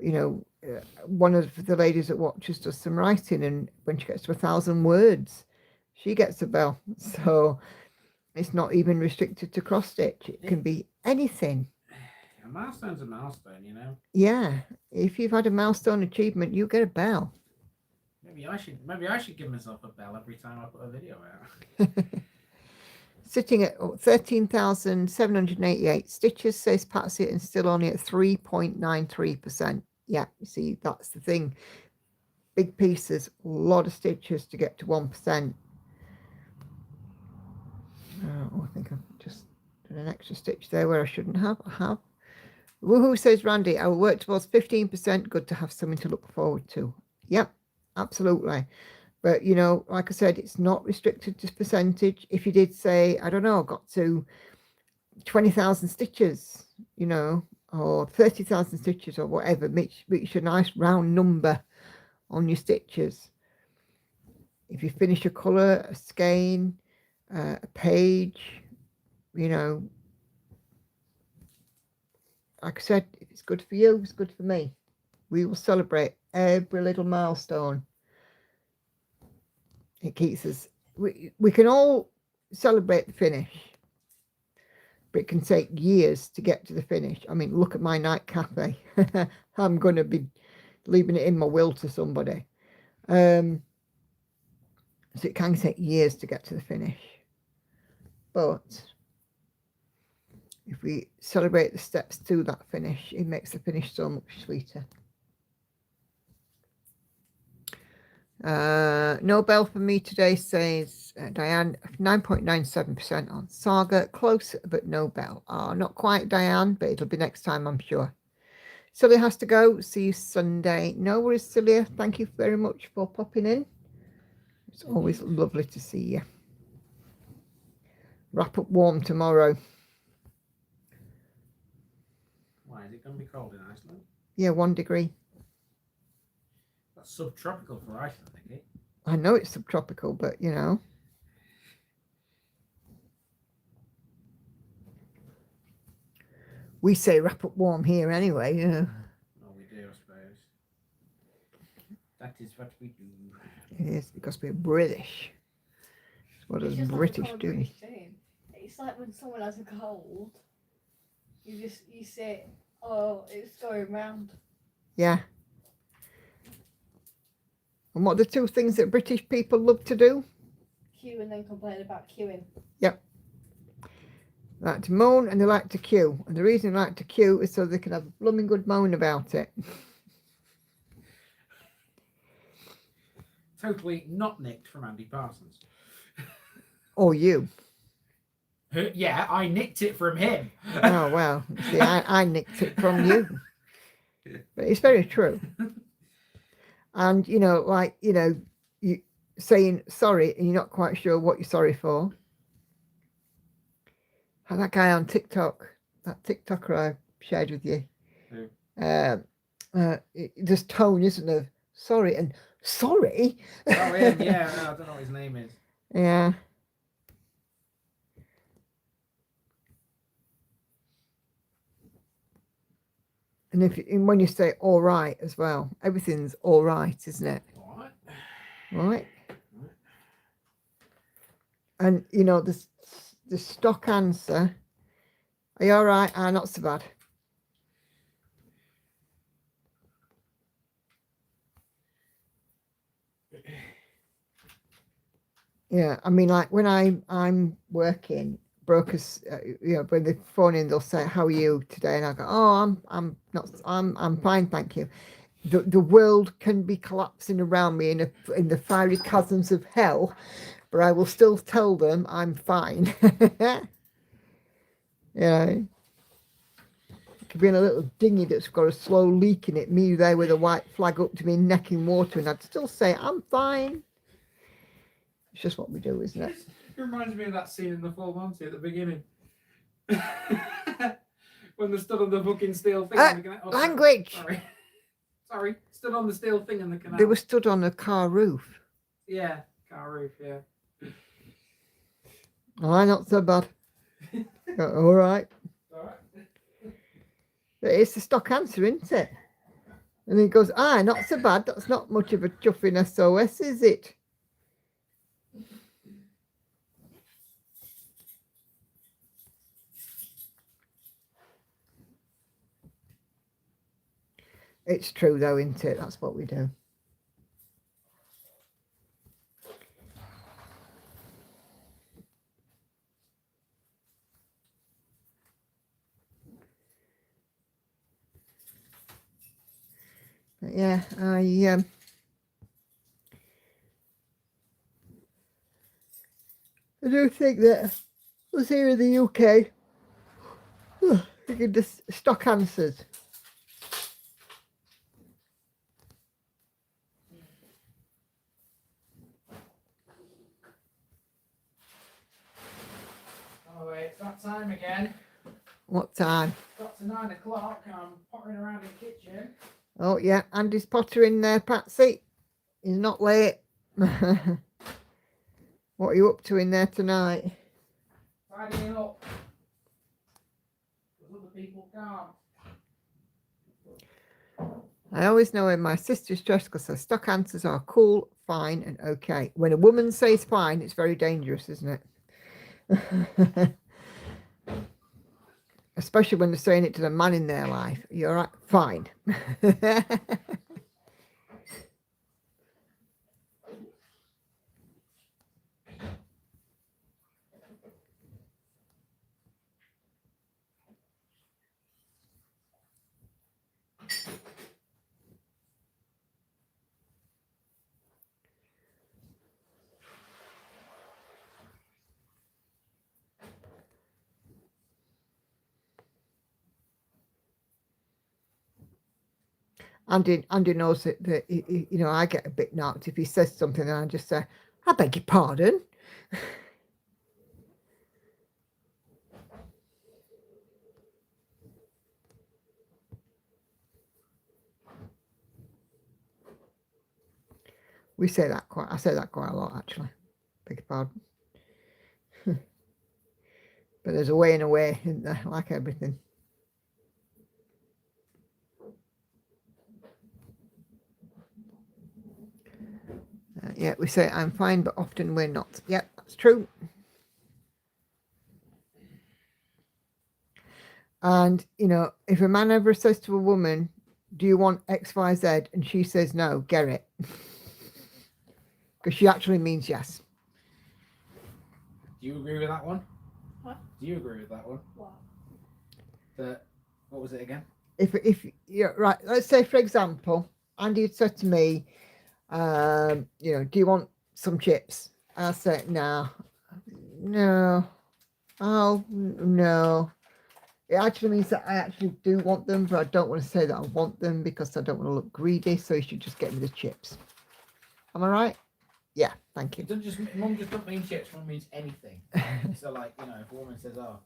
of the ladies that watches does some writing, and when she gets to 1,000 words, she gets a bell. So it's not even restricted to cross stitch. It can be anything. A milestone's a milestone, Yeah. If you've had a milestone achievement, you get a bell. Maybe I should give myself a bell every time I put a video out. Sitting at 13,788 stitches, says Patsy, and still only at 3.93%. Yeah, you see, that's the thing. Big pieces, a lot of stitches to get to 1%. I think I've just done an extra stitch there where I shouldn't have. I have. Woohoo, says Randy. I will work towards 15%. Good to have something to look forward to. Yep, absolutely. But, like I said, it's not restricted to percentage. If you did say, I don't know, got to 20,000 stitches, or 30,000 stitches or whatever, make a nice round number on your stitches. If you finish a colour, a skein, a page, like I said, if it's good for you, it's good for me. We will celebrate every little milestone. It keeps us, we can all celebrate the finish, but it can take years to get to the finish. I mean, look at my night cafe. I'm going to be leaving it in my will to somebody. So it can take years to get to the finish. But if we celebrate the steps to that finish, it makes the finish so much sweeter. No bell for me today, says Diane. 9.97% on Saga. Close, but no bell. Not quite, Diane, but it'll be next time, I'm sure. Celia has to go. See you Sunday. No worries, Celia. Thank you very much for popping in. It's always lovely to see you. Wrap up warm tomorrow. Why is it going to be cold in Iceland? Yeah, 1 degree. That's subtropical for Iceland, I think. I know it's subtropical, but we say wrap up warm here anyway. Oh, we do, I suppose. That is what we do. It is because we're British. It's what us It's just British like a do. British saying. Hey, it's like when someone has a cold, you say, oh, it's going round. Yeah. And what are the two things that British people love to do? Queue and then complain about queuing. They like to moan and they like to queue. And the reason they like to queue is so they can have a blooming good moan about it. Totally not nicked from Andy Parsons. Or you. Yeah, I nicked it from him. Oh, well. See, I nicked it from you. But it's very true. And, you know, like, you know, you saying sorry and you're not quite sure what you're sorry for. How that guy on TikTok, that TikToker I shared with you. There's tone, isn't there? Sorry and sorry. Oh, him, yeah, no, I don't know what his name is. Yeah. And and when you say all right as well, everything's all right, isn't it? What? Right. And you know the stock answer. Are you all right? Ah, not so bad. Yeah, I mean, like when I'm working, brokers, you know, when they phone in, they'll say, "How are you today?" And I go, "Oh, I'm fine, thank you." The world can be collapsing around me in the fiery chasms of hell, but I will still tell them I'm fine. Yeah, it could be in a little dinghy that's got a slow leak in it. Me there with a white flag up to me, neck in water, and I'd still say I'm fine. It's just what we do, isn't it? It reminds me of that scene in The Full Monty at the beginning. When they stood on the fucking steel thing. Language! Sorry. Stood on the steel thing in the canal. They were stood on a car roof. Yeah, car roof, yeah. Oh, not so bad. All right. Alright. But it's the stock answer, isn't it? And he goes, not so bad. That's not much of a chuffing SOS, is it? It's true though, isn't it? That's what we do. But yeah, I do think that us here in the UK, we can just stock answers. Oh wait, it's that time again. What time? Got to 9 o'clock and I'm pottering around in the kitchen. Oh yeah, Andy's pottering there, Patsy. He's not late. What are you up to in there tonight? Tidying up. Because other people can't. I always know when my sister's stressed because her stock answers are cool, fine, and okay. When a woman says fine, it's very dangerous, isn't it? Especially when they're saying it to the man in their life. You're right, fine. Andy knows that you know, I get a bit knocked if he says something and I just say, I beg your pardon. I say that quite a lot, actually. Beg your pardon. But there's a way and a way, isn't there? Like everything. Yeah, we say I'm fine, but often we're not. Yep, that's true. And, you know, if a man ever says to a woman, do you want XYZ? And she says no, get it. Because she actually means yes. Do you agree with that one? What? Do you agree with that one? What? What was it again? If you're right, let's say, for example, Andy had said to me, you know, do you want some chips? I said, no. Oh, no. It actually means that I actually do want them, but I don't want to say that I want them because I don't want to look greedy. So you should just get me the chips. Am I right? Yeah, thank you. Mum just doesn't mean chips. Mum means anything. So like, you know, if a woman says, "Oh,"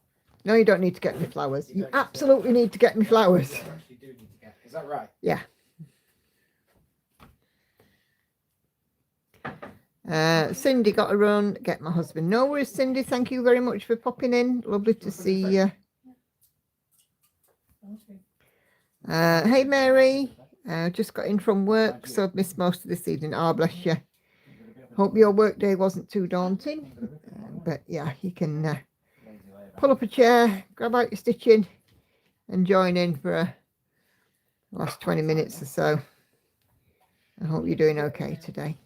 No, you don't need to get me flowers. You don't need to. absolutely need to get me flowers. you actually do need to get. Is that right? Yeah. Cindy got a run. Get my husband. No worries, Cindy. Thank you very much for popping in. Lovely to see you. Hey, Mary. Just got in from work, so I've missed most of this evening. Oh, bless you. Hope your work day wasn't too daunting. But yeah, you can pull up a chair, grab out your stitching, and join in for the last 20 minutes or so. I hope you're doing okay today.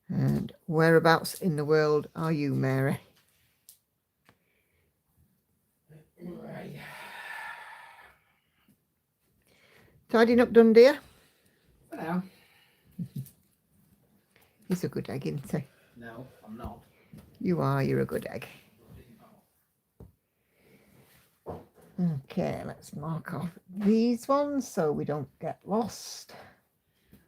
And whereabouts in the world are you, Mary? Right. Tidying up done, dear? For now. He's a good egg, isn't he? No, I'm not. You are, you're a good egg. Okay, let's mark off these ones so we don't get lost.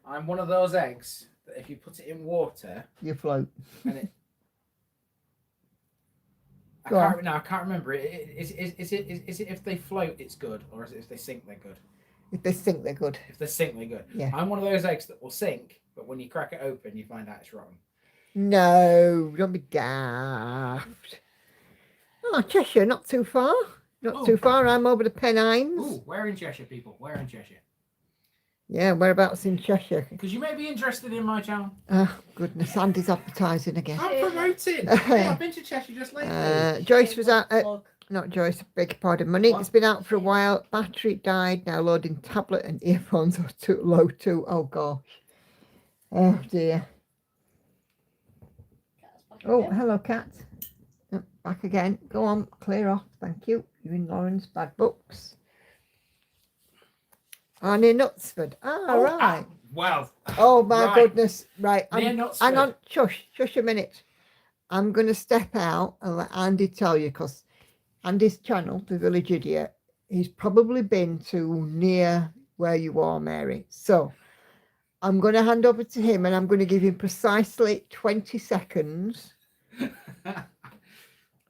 I'm one of those eggs that if you put it in water You float. and it Go on. I can't remember. Is it if they float it's good, or is it if they sink they're good? If they think they're good. If they sink they're good. Yeah. I'm one of those eggs that will sink, but when you crack it open you find out it's rotten. No, don't be daft. Oh, Cheshire, not too far. Not too far. I'm over the Pennines. Ooh, where in Cheshire, people? Where in Cheshire? Yeah, whereabouts in Cheshire? Because you may be interested in my channel. Oh, goodness. Andy's advertising again. I'm promoting. Yeah, I've been to Cheshire just lately. Joyce was out. Not Joyce, beg your pardon. Monique's been out for a while. Battery died. Now loading tablet and earphones are too low too. Oh, gosh. Oh, dear. Oh, hello, Cat. Oh, back again. Go on, clear off. Thank you. You're in Lauren's bad books. Oh, near Knutsford. Right. Well. Oh, my right. goodness. Right. Near Knutsford. Hang on. Shush a minute. I'm going to step out and let Andy tell you, because Andy's channel, The Village Idiot, he's probably been to near where you are, Mary. So I'm going to hand over to him and I'm going to give him precisely 20 seconds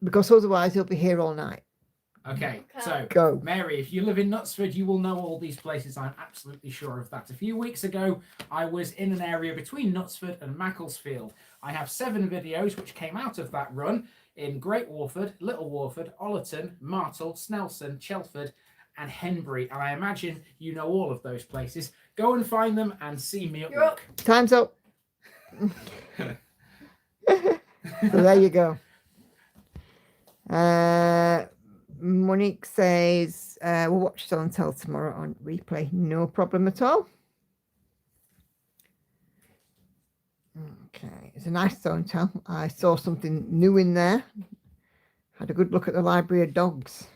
because otherwise he'll be here all night. Okay, so Go. Mary, if you live in Knutsford, you will know all these places. I'm absolutely sure of that. A few weeks ago, I was in an area between Knutsford and Macclesfield. I have 7 videos which came out of that run in Great Warford, Little Warford, Ollerton, Martle, Snelson, Chelford, and Henbury. And I imagine you know all of those places. Go and find them and see me at work. Time's up. So there you go. Monique says, we'll watch Show and Tell tomorrow on replay. No problem at all. Okay, it's a nice Show and Tell. I saw something new in there. Had a good look at the library of dogs.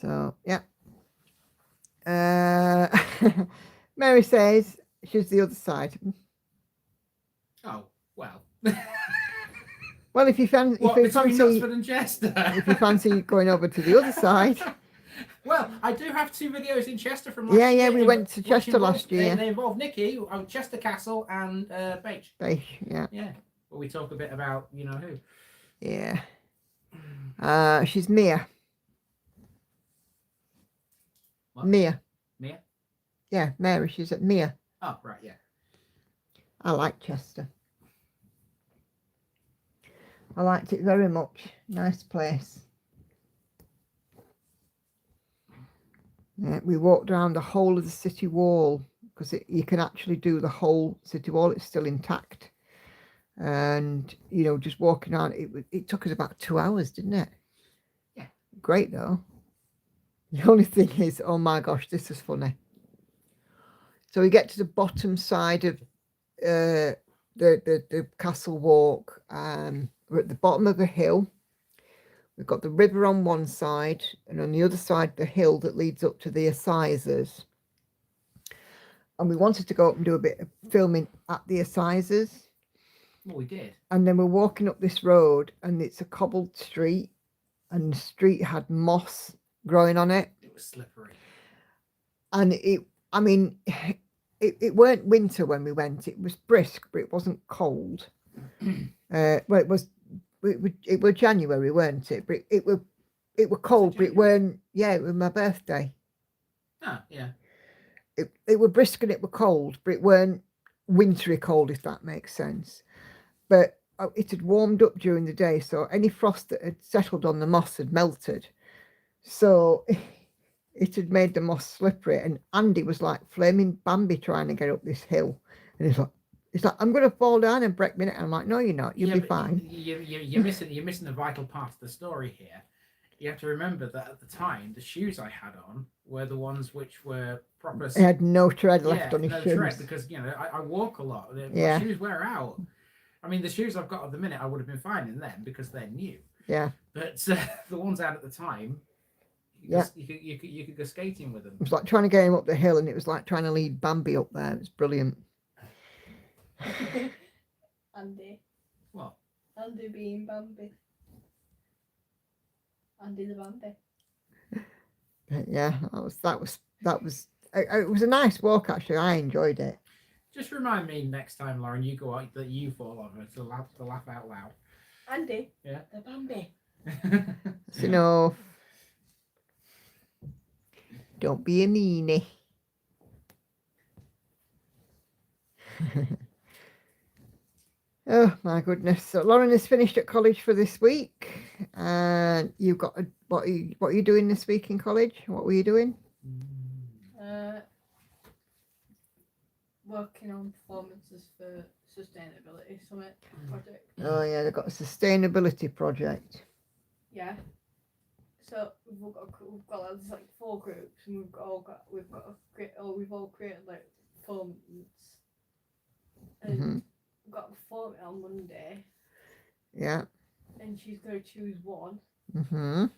So, yeah. Mary says she's the other side. Oh, well. Well, if you fancy, Knutsford and Chester? if you fancy going over to the other side. Well, I do have 2 videos in Chester from last year. Yeah, we went to Chester last year. They involve Nikki, Chester Castle, and Beige. Beige, yeah. Yeah. Well, we talk a bit about you know who. Yeah. She's Mia. What? Mia. Mia? Yeah, Mary. She's at Mia. Oh, right, yeah. I like Chester. I liked it very much. Nice place. Yeah, we walked around the whole of the city wall because you can actually do the whole city wall. It's still intact. And, you know, just walking around, it took us about 2 hours, didn't it? Yeah. Great, though. The only thing is, oh my gosh, this is funny. So we get to the bottom side of the castle walk. We're at the bottom of a hill. We've got the river on one side, and on the other side, the hill that leads up to the assizes. And we wanted to go up and do a bit of filming at the assizes. Well, we did. And then we're walking up this road, and it's a cobbled street, and the street had moss growing on it. It was slippery. And I mean, it weren't winter when we went. It was brisk, but it wasn't cold. Well, it was January, weren't it? But it were cold, but it weren't. Yeah, it was my birthday. Ah, yeah. It were brisk and it were cold, but it weren't wintry cold, if that makes sense. But it had warmed up during the day, so any frost that had settled on the moss had melted. So it had made the moss slippery, and Andy was like flaming Bambi trying to get up this hill. And he's like, I'm going to fall down and break my neck. And I'm like, no, you're not. You'll be fine. You're missing a vital part of the story here. You have to remember that at the time, the shoes I had on were the ones which were proper. He had no tread left on his shoes. Tread, because, you know, I walk a lot. Yeah. My shoes wear out. I mean, the shoes I've got at the minute, I would have been fine in them because they're new. Yeah. But the ones out at the time, you could go skating with them. It was like trying to get him up the hill, and it was like trying to lead Bambi up there. It was brilliant. Andy. What? Andy being Bambi. Andy the Bambi. Yeah, that was it was a nice walk, actually. I enjoyed it. Just remind me next time, Lauren, you go out that you fall over to laugh out loud. Andy. Yeah. The Bambi. So, you know, don't be a meanie. Oh my goodness! So Lauren has finished at college for this week, and you've got what are you doing this week in college? What were you doing? Working on performances for sustainability summit project. Oh yeah, they've got a sustainability project. Yeah. So we've got like 4 groups, and we've all created like performance, and we've got a performance on Monday. Yeah. And she's going to choose one to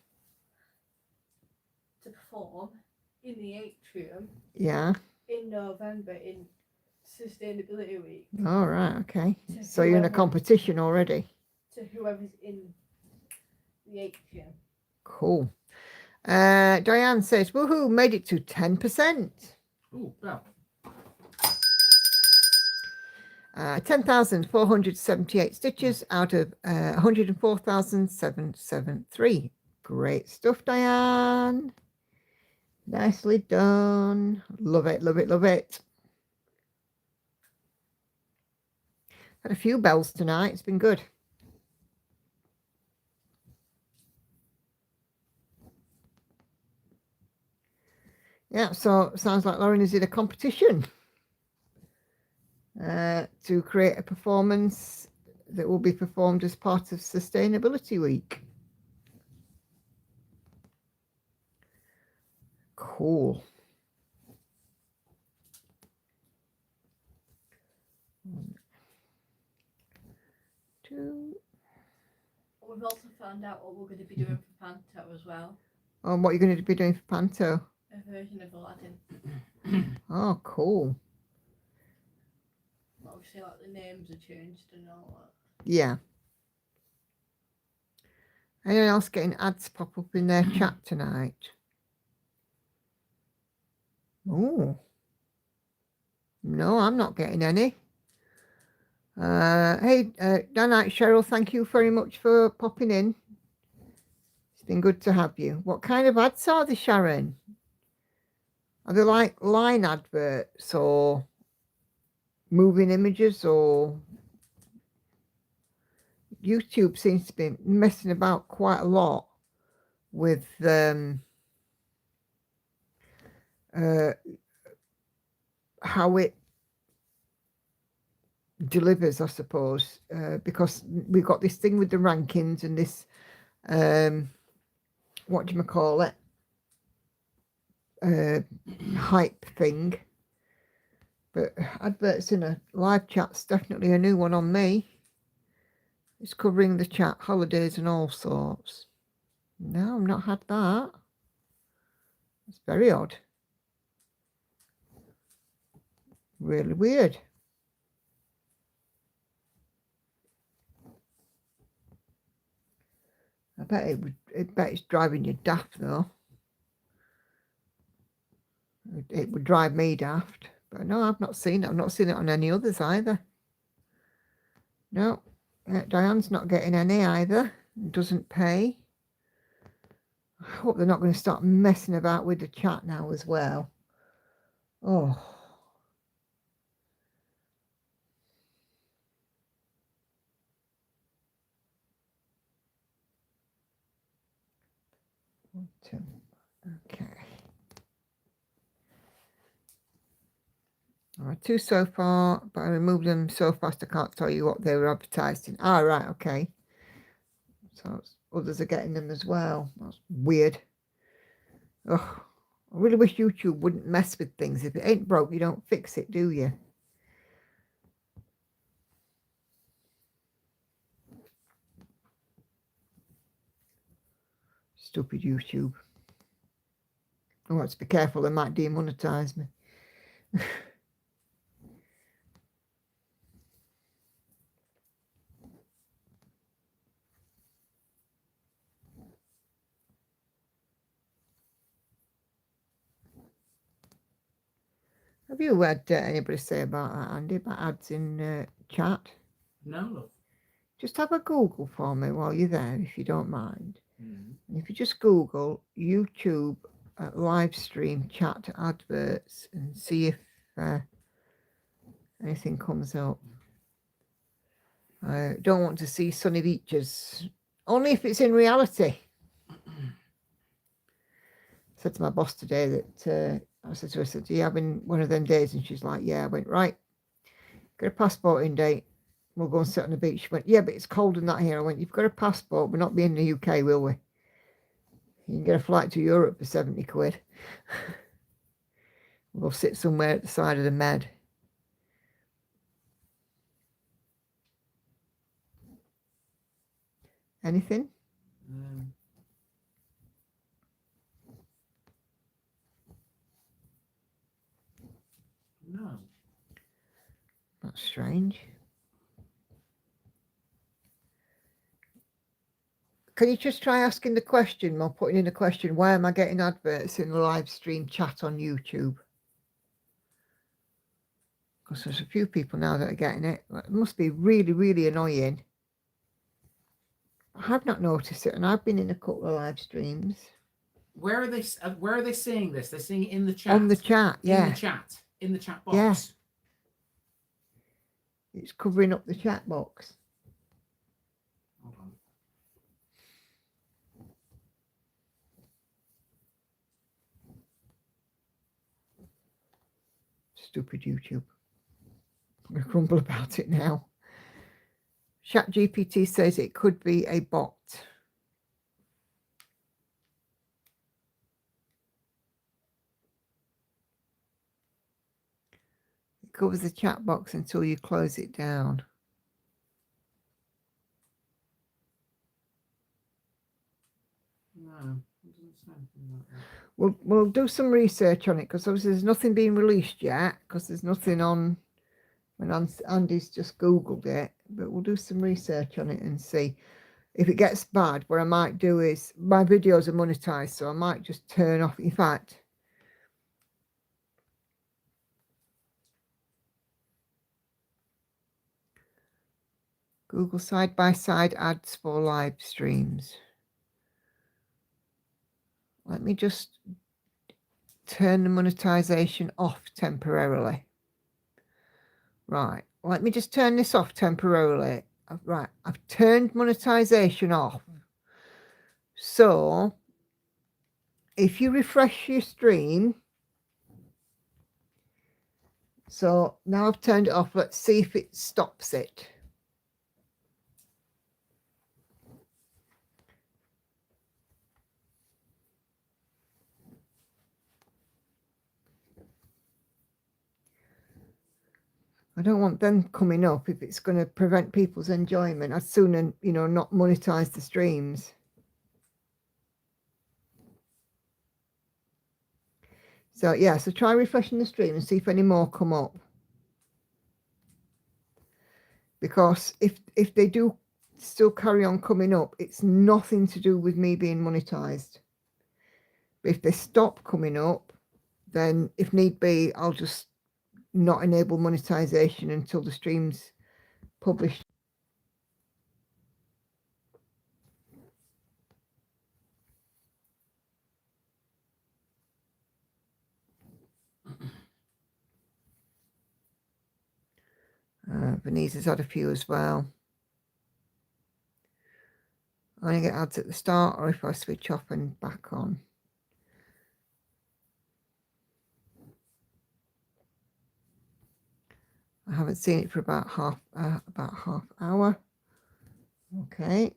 perform in the atrium. Yeah. In November in Sustainability Week. All right. Okay. So you're in a competition already. To whoever's in the atrium. Cool. Diane says, woohoo, made it to 10%. Oh, well. 10,478 stitches out of 104,773. Great stuff, Diane. Nicely done. Love it, love it, love it. Had a few bells tonight. It's been good. Yeah, so sounds like Lauren is in a competition to create a performance that will be performed as part of Sustainability Week. Cool. We've also found out what we're going to be doing for Panto as well. What you're going to be doing for Panto? A version of Aladdin. Oh, cool. Obviously, like the names are changed and all that. Yeah. Anyone else getting ads pop up in their chat tonight? Oh. No, I'm not getting any. Hey, Danite Cheryl, thank you very much for popping in. It's been good to have you. What kind of ads are they, Sharon? Are they like line adverts or moving images, or YouTube seems to be messing about quite a lot with how it delivers, I suppose, because we've got this thing with the rankings and this what do you call it, hype thing. But adverts in a live chat's definitely a new one on me. It's covering the chat, holidays and all sorts. No, I've not had that. It's very odd. Really weird. I bet it's driving you daft though. It would drive me daft. But no, I've not seen it. I've not seen it on any others either. No, Diane's not getting any either. Doesn't pay. I hope they're not going to start messing about with the chat now as well. Oh. Okay. All right, 2 so far, but I removed them so fast I can't tell you what they were advertised in. Ah, right, okay. So others are getting them as well. That's weird. Ugh. I really wish YouTube wouldn't mess with things. If it ain't broke, you don't fix it, do you? Stupid YouTube. Oh, let's be careful, they might demonetize me. Have you had anybody say about that, Andy, about ads in chat? No, love. Just have a Google for me while you're there, if you don't mind. Mm. And if you just Google YouTube live stream chat adverts and see if anything comes up. I don't want to see sunny beaches, only if it's in reality. I said to my boss today that I said to her, "Do you having one of them days?" And she's like, "Yeah." I went, "Right, get a passport in date. We'll go and sit on the beach." She went, "Yeah, but it's cold and that here." I went, "You've got a passport. We're not be in the UK, will we? You can get a flight to Europe for 70 quid. We'll sit somewhere at the side of the Med." Anything? No. That's strange. Can you just try asking the question or putting in a question, why am I getting adverts in the live stream chat on YouTube? Because there's a few people now that are getting it. It must be really, really annoying. I have not noticed it, and I've been in a couple of live streams. Where are they seeing this? They're seeing it in the chat. On the chat, yeah. In the chat. In the chat box. Yeah. It's covering up the chat box. Hold on. Stupid YouTube. I'm going to grumble about it now. ChatGPT says it could be a bot. It covers the chat box until you close it down. No, it doesn't say anything like that. We'll do some research on it, because obviously there's nothing being released yet, because there's nothing on when Andy's just Googled it, but we'll do some research on it and see. If it gets bad, what I might do is, my videos are monetized, so I might just turn off. In fact, Google side-by-side ads for live streams. Let me just turn the monetization off temporarily. Right, let me just turn this off temporarily. Right, I've turned monetization off. So, if you refresh your stream, So now I've turned it off. Let's see if it stops it. I don't want them coming up if it's going to prevent people's enjoyment. I'd sooner, you know, not monetize the streams. So yeah, so try refreshing the stream and see if any more come up. Because if they do still carry on coming up, it's nothing to do with me being monetized. But if they stop coming up, then if need be, I'll just not enable monetization until the stream's published. Venice has had a few as well. I only get ads at the start or if I switch off and back on. I haven't seen it for about half hour. Okay.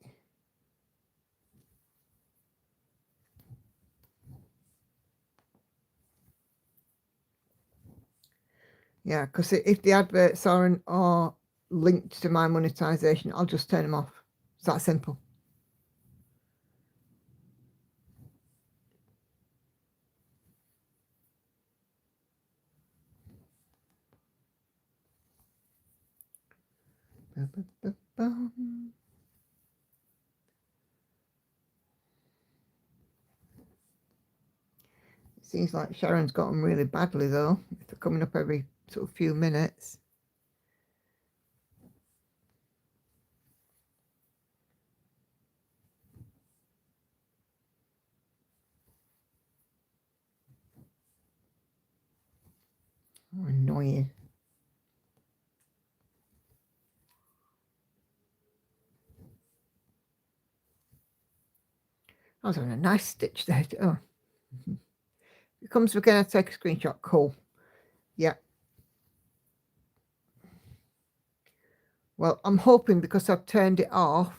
Yeah, because if the adverts are linked to my monetization, I'll just turn them off. It's that simple. It seems like Sharon's got them really badly though. They're coming up every sort of few minutes. Oh, annoying. I was having a nice stitch there. Oh. It comes again, I take a screenshot. Cool. Yeah. Well, I'm hoping because I've turned it off,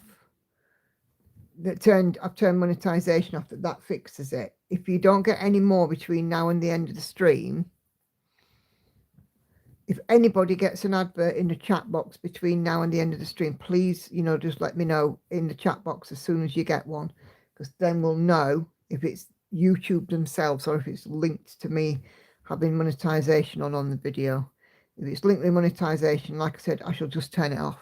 I've turned monetization off, that fixes it. If you don't get any more between now and the end of the stream, if anybody gets an advert in the chat box between now and the end of the stream, please, you know, just let me know in the chat box as soon as you get one, because then we'll know if it's YouTube themselves or if it's linked to me having monetization on the video. If it's linked with monetization, like I said, I shall just turn it off.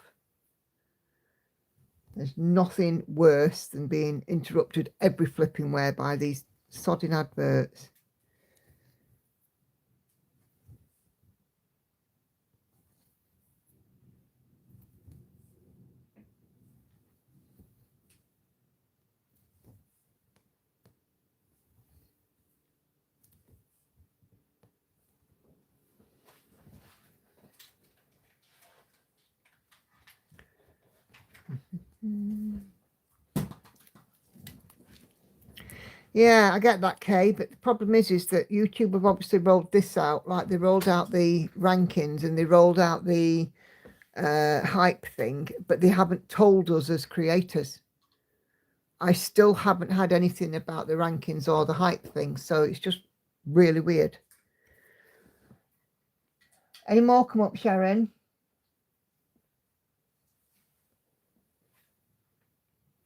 There's nothing worse than being interrupted every flipping where by these sodding adverts. Yeah, I get that, Kay, but the problem is that YouTube have obviously rolled this out, like they rolled out the rankings and they rolled out the hype thing, but they haven't told us as creators. I still haven't had anything about the rankings or the hype thing, so it's just really weird. Any more come up, Sharon?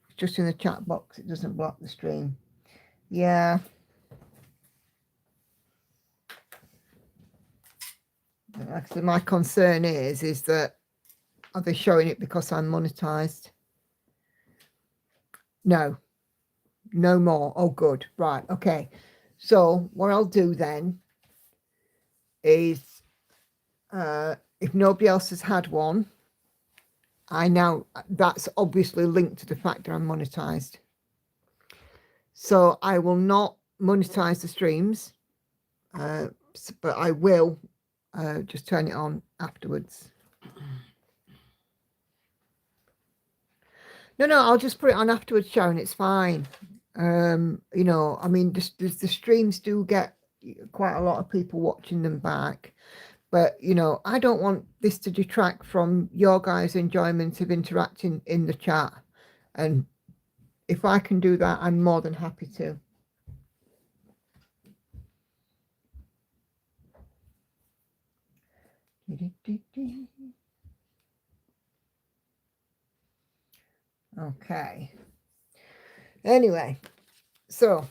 It's just in the chat box, it doesn't block the stream. Yeah. Like I said, my concern is that are they showing it because I'm monetized? No more. Oh, good. Right. Okay. So what I'll do then is if nobody else has had one, that's obviously linked to the fact that I'm monetized. So I will not monetize the streams, but I will just turn it on afterwards. No, I'll just put it on afterwards, Sharon. It's fine. You know, I mean, the streams do get quite a lot of people watching them back, But, you know, I don't want this to detract from your guys' enjoyment of interacting in the chat. And if I can do that, I'm more than happy to. Okay. Anyway, so,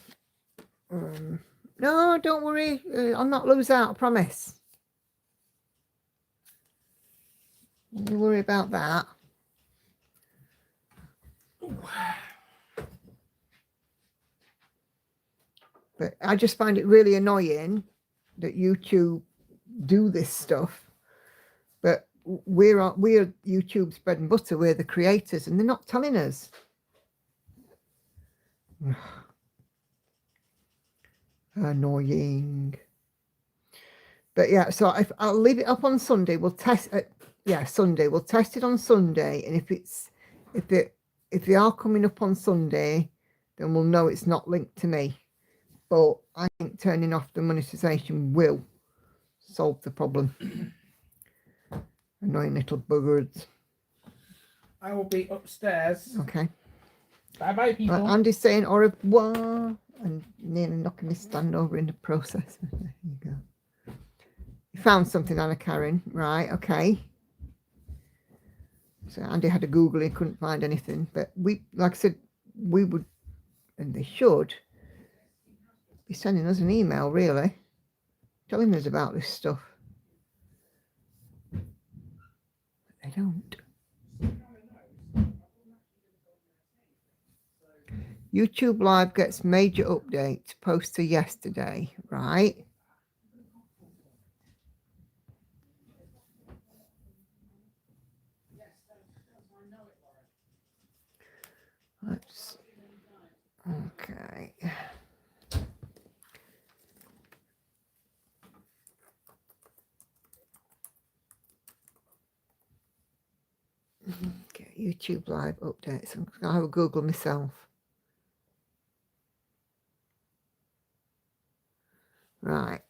no, don't worry. I'll not lose out, I promise. Don't worry about that. But I just find it really annoying that YouTube do this stuff. But we're YouTube's bread and butter. We're the creators, and they're not telling us. Annoying. But yeah, so if I'll leave it up on Sunday, we'll test it. Yeah, Sunday. We'll test it on Sunday, and if they are coming up on Sunday, then we'll know it's not linked to me. But I think turning off the monetization will solve the problem. Annoying little buggers. I will be upstairs. Okay. Bye bye, people. Right, Andy's saying au revoir and nearly knocking his stand over in the process. There you go. You found something, Anna Karen. Right, okay. So Andy had a Google, he couldn't find anything. But we, like I said, we would, and they should, be sending us an email, really, telling us about this stuff. But they don't. YouTube Live gets major updates posted yesterday, right? Let's, okay. Okay, YouTube Live updates. I'm going to have a Google myself. Right.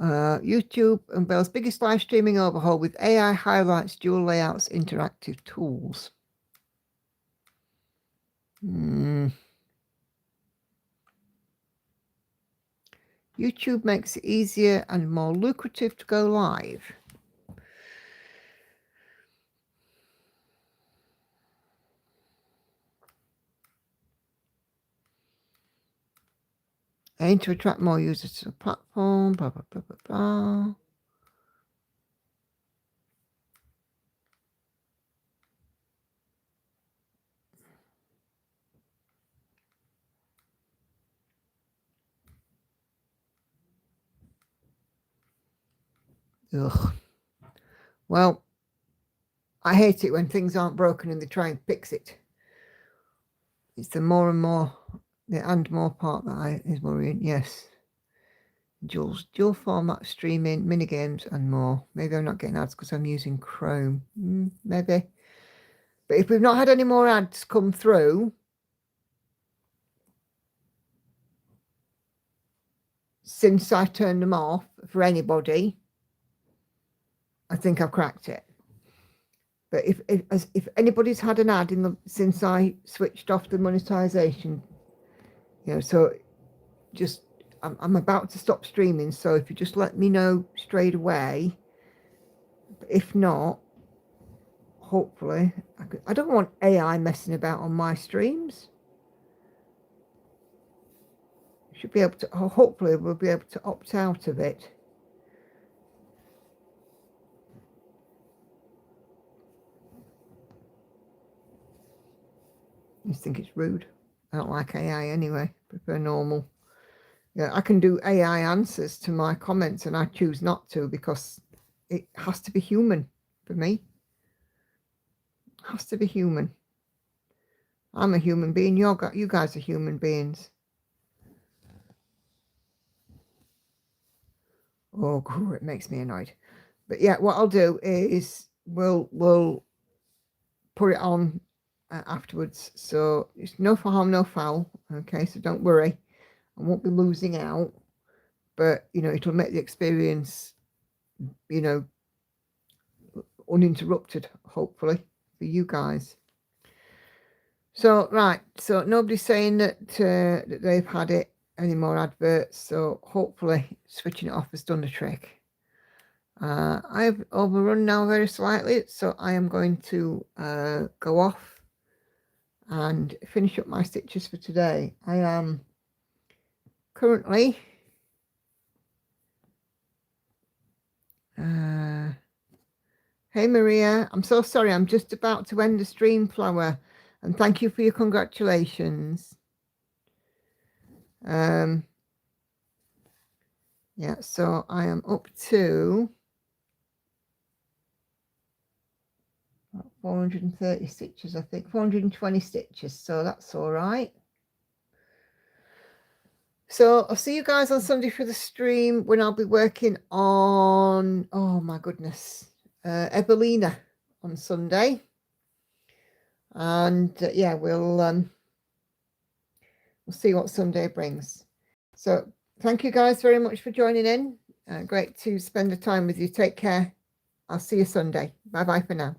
YouTube unveils biggest live streaming overhaul with AI highlights, dual layouts, interactive tools. YouTube makes it easier and more lucrative to go live. Aim to attract more users to the platform, blah, blah, blah, blah, blah. Ugh. Well, I hate it when things aren't broken and they try and fix it. It's the more and more, the and more part that is worrying. Yes. Dual format streaming, minigames and more. Maybe I'm not getting ads because I'm using Chrome. Maybe. But if we've not had any more ads come through since I turned them off for anybody, I think I've cracked it. But if anybody's had an ad since I switched off the monetization, you know, so just I'm about to stop streaming. So if you just let me know straight away, if not, hopefully I don't want AI messing about on my streams. Should be able to. Hopefully we'll be able to opt out of it. I just think it's rude. I don't like AI anyway. Prefer normal. Yeah, I can do AI answers to my comments and I choose not to because it has to be human for me. It has to be human. I'm a human being. You guys are human beings. Oh, it makes me annoyed. But yeah, what I'll do is we'll put it on afterwards. So it's no harm, no foul. Okay, so don't worry. I won't be losing out. but you know, it'll make the experience, you know, uninterrupted, hopefully, for you guys. So right, so nobody's saying that that they've had it any more adverts, so hopefully switching it off has done the trick. I've overrun now very slightly, so I am going to go off and finish up my stitches for today. I am currently hey Maria, I'm so sorry, I'm just about to end the stream, Flower, and thank you for your congratulations. Yeah, so I am up to 430 stitches, I think 420 stitches, so that's all right. So I'll see you guys on Sunday for the stream, when I'll be working on, oh my goodness, Evelina on Sunday. And yeah, we'll see what Sunday brings. So thank you guys very much for joining in. Great to spend the time with you. Take care. I'll see you Sunday. Bye bye for now.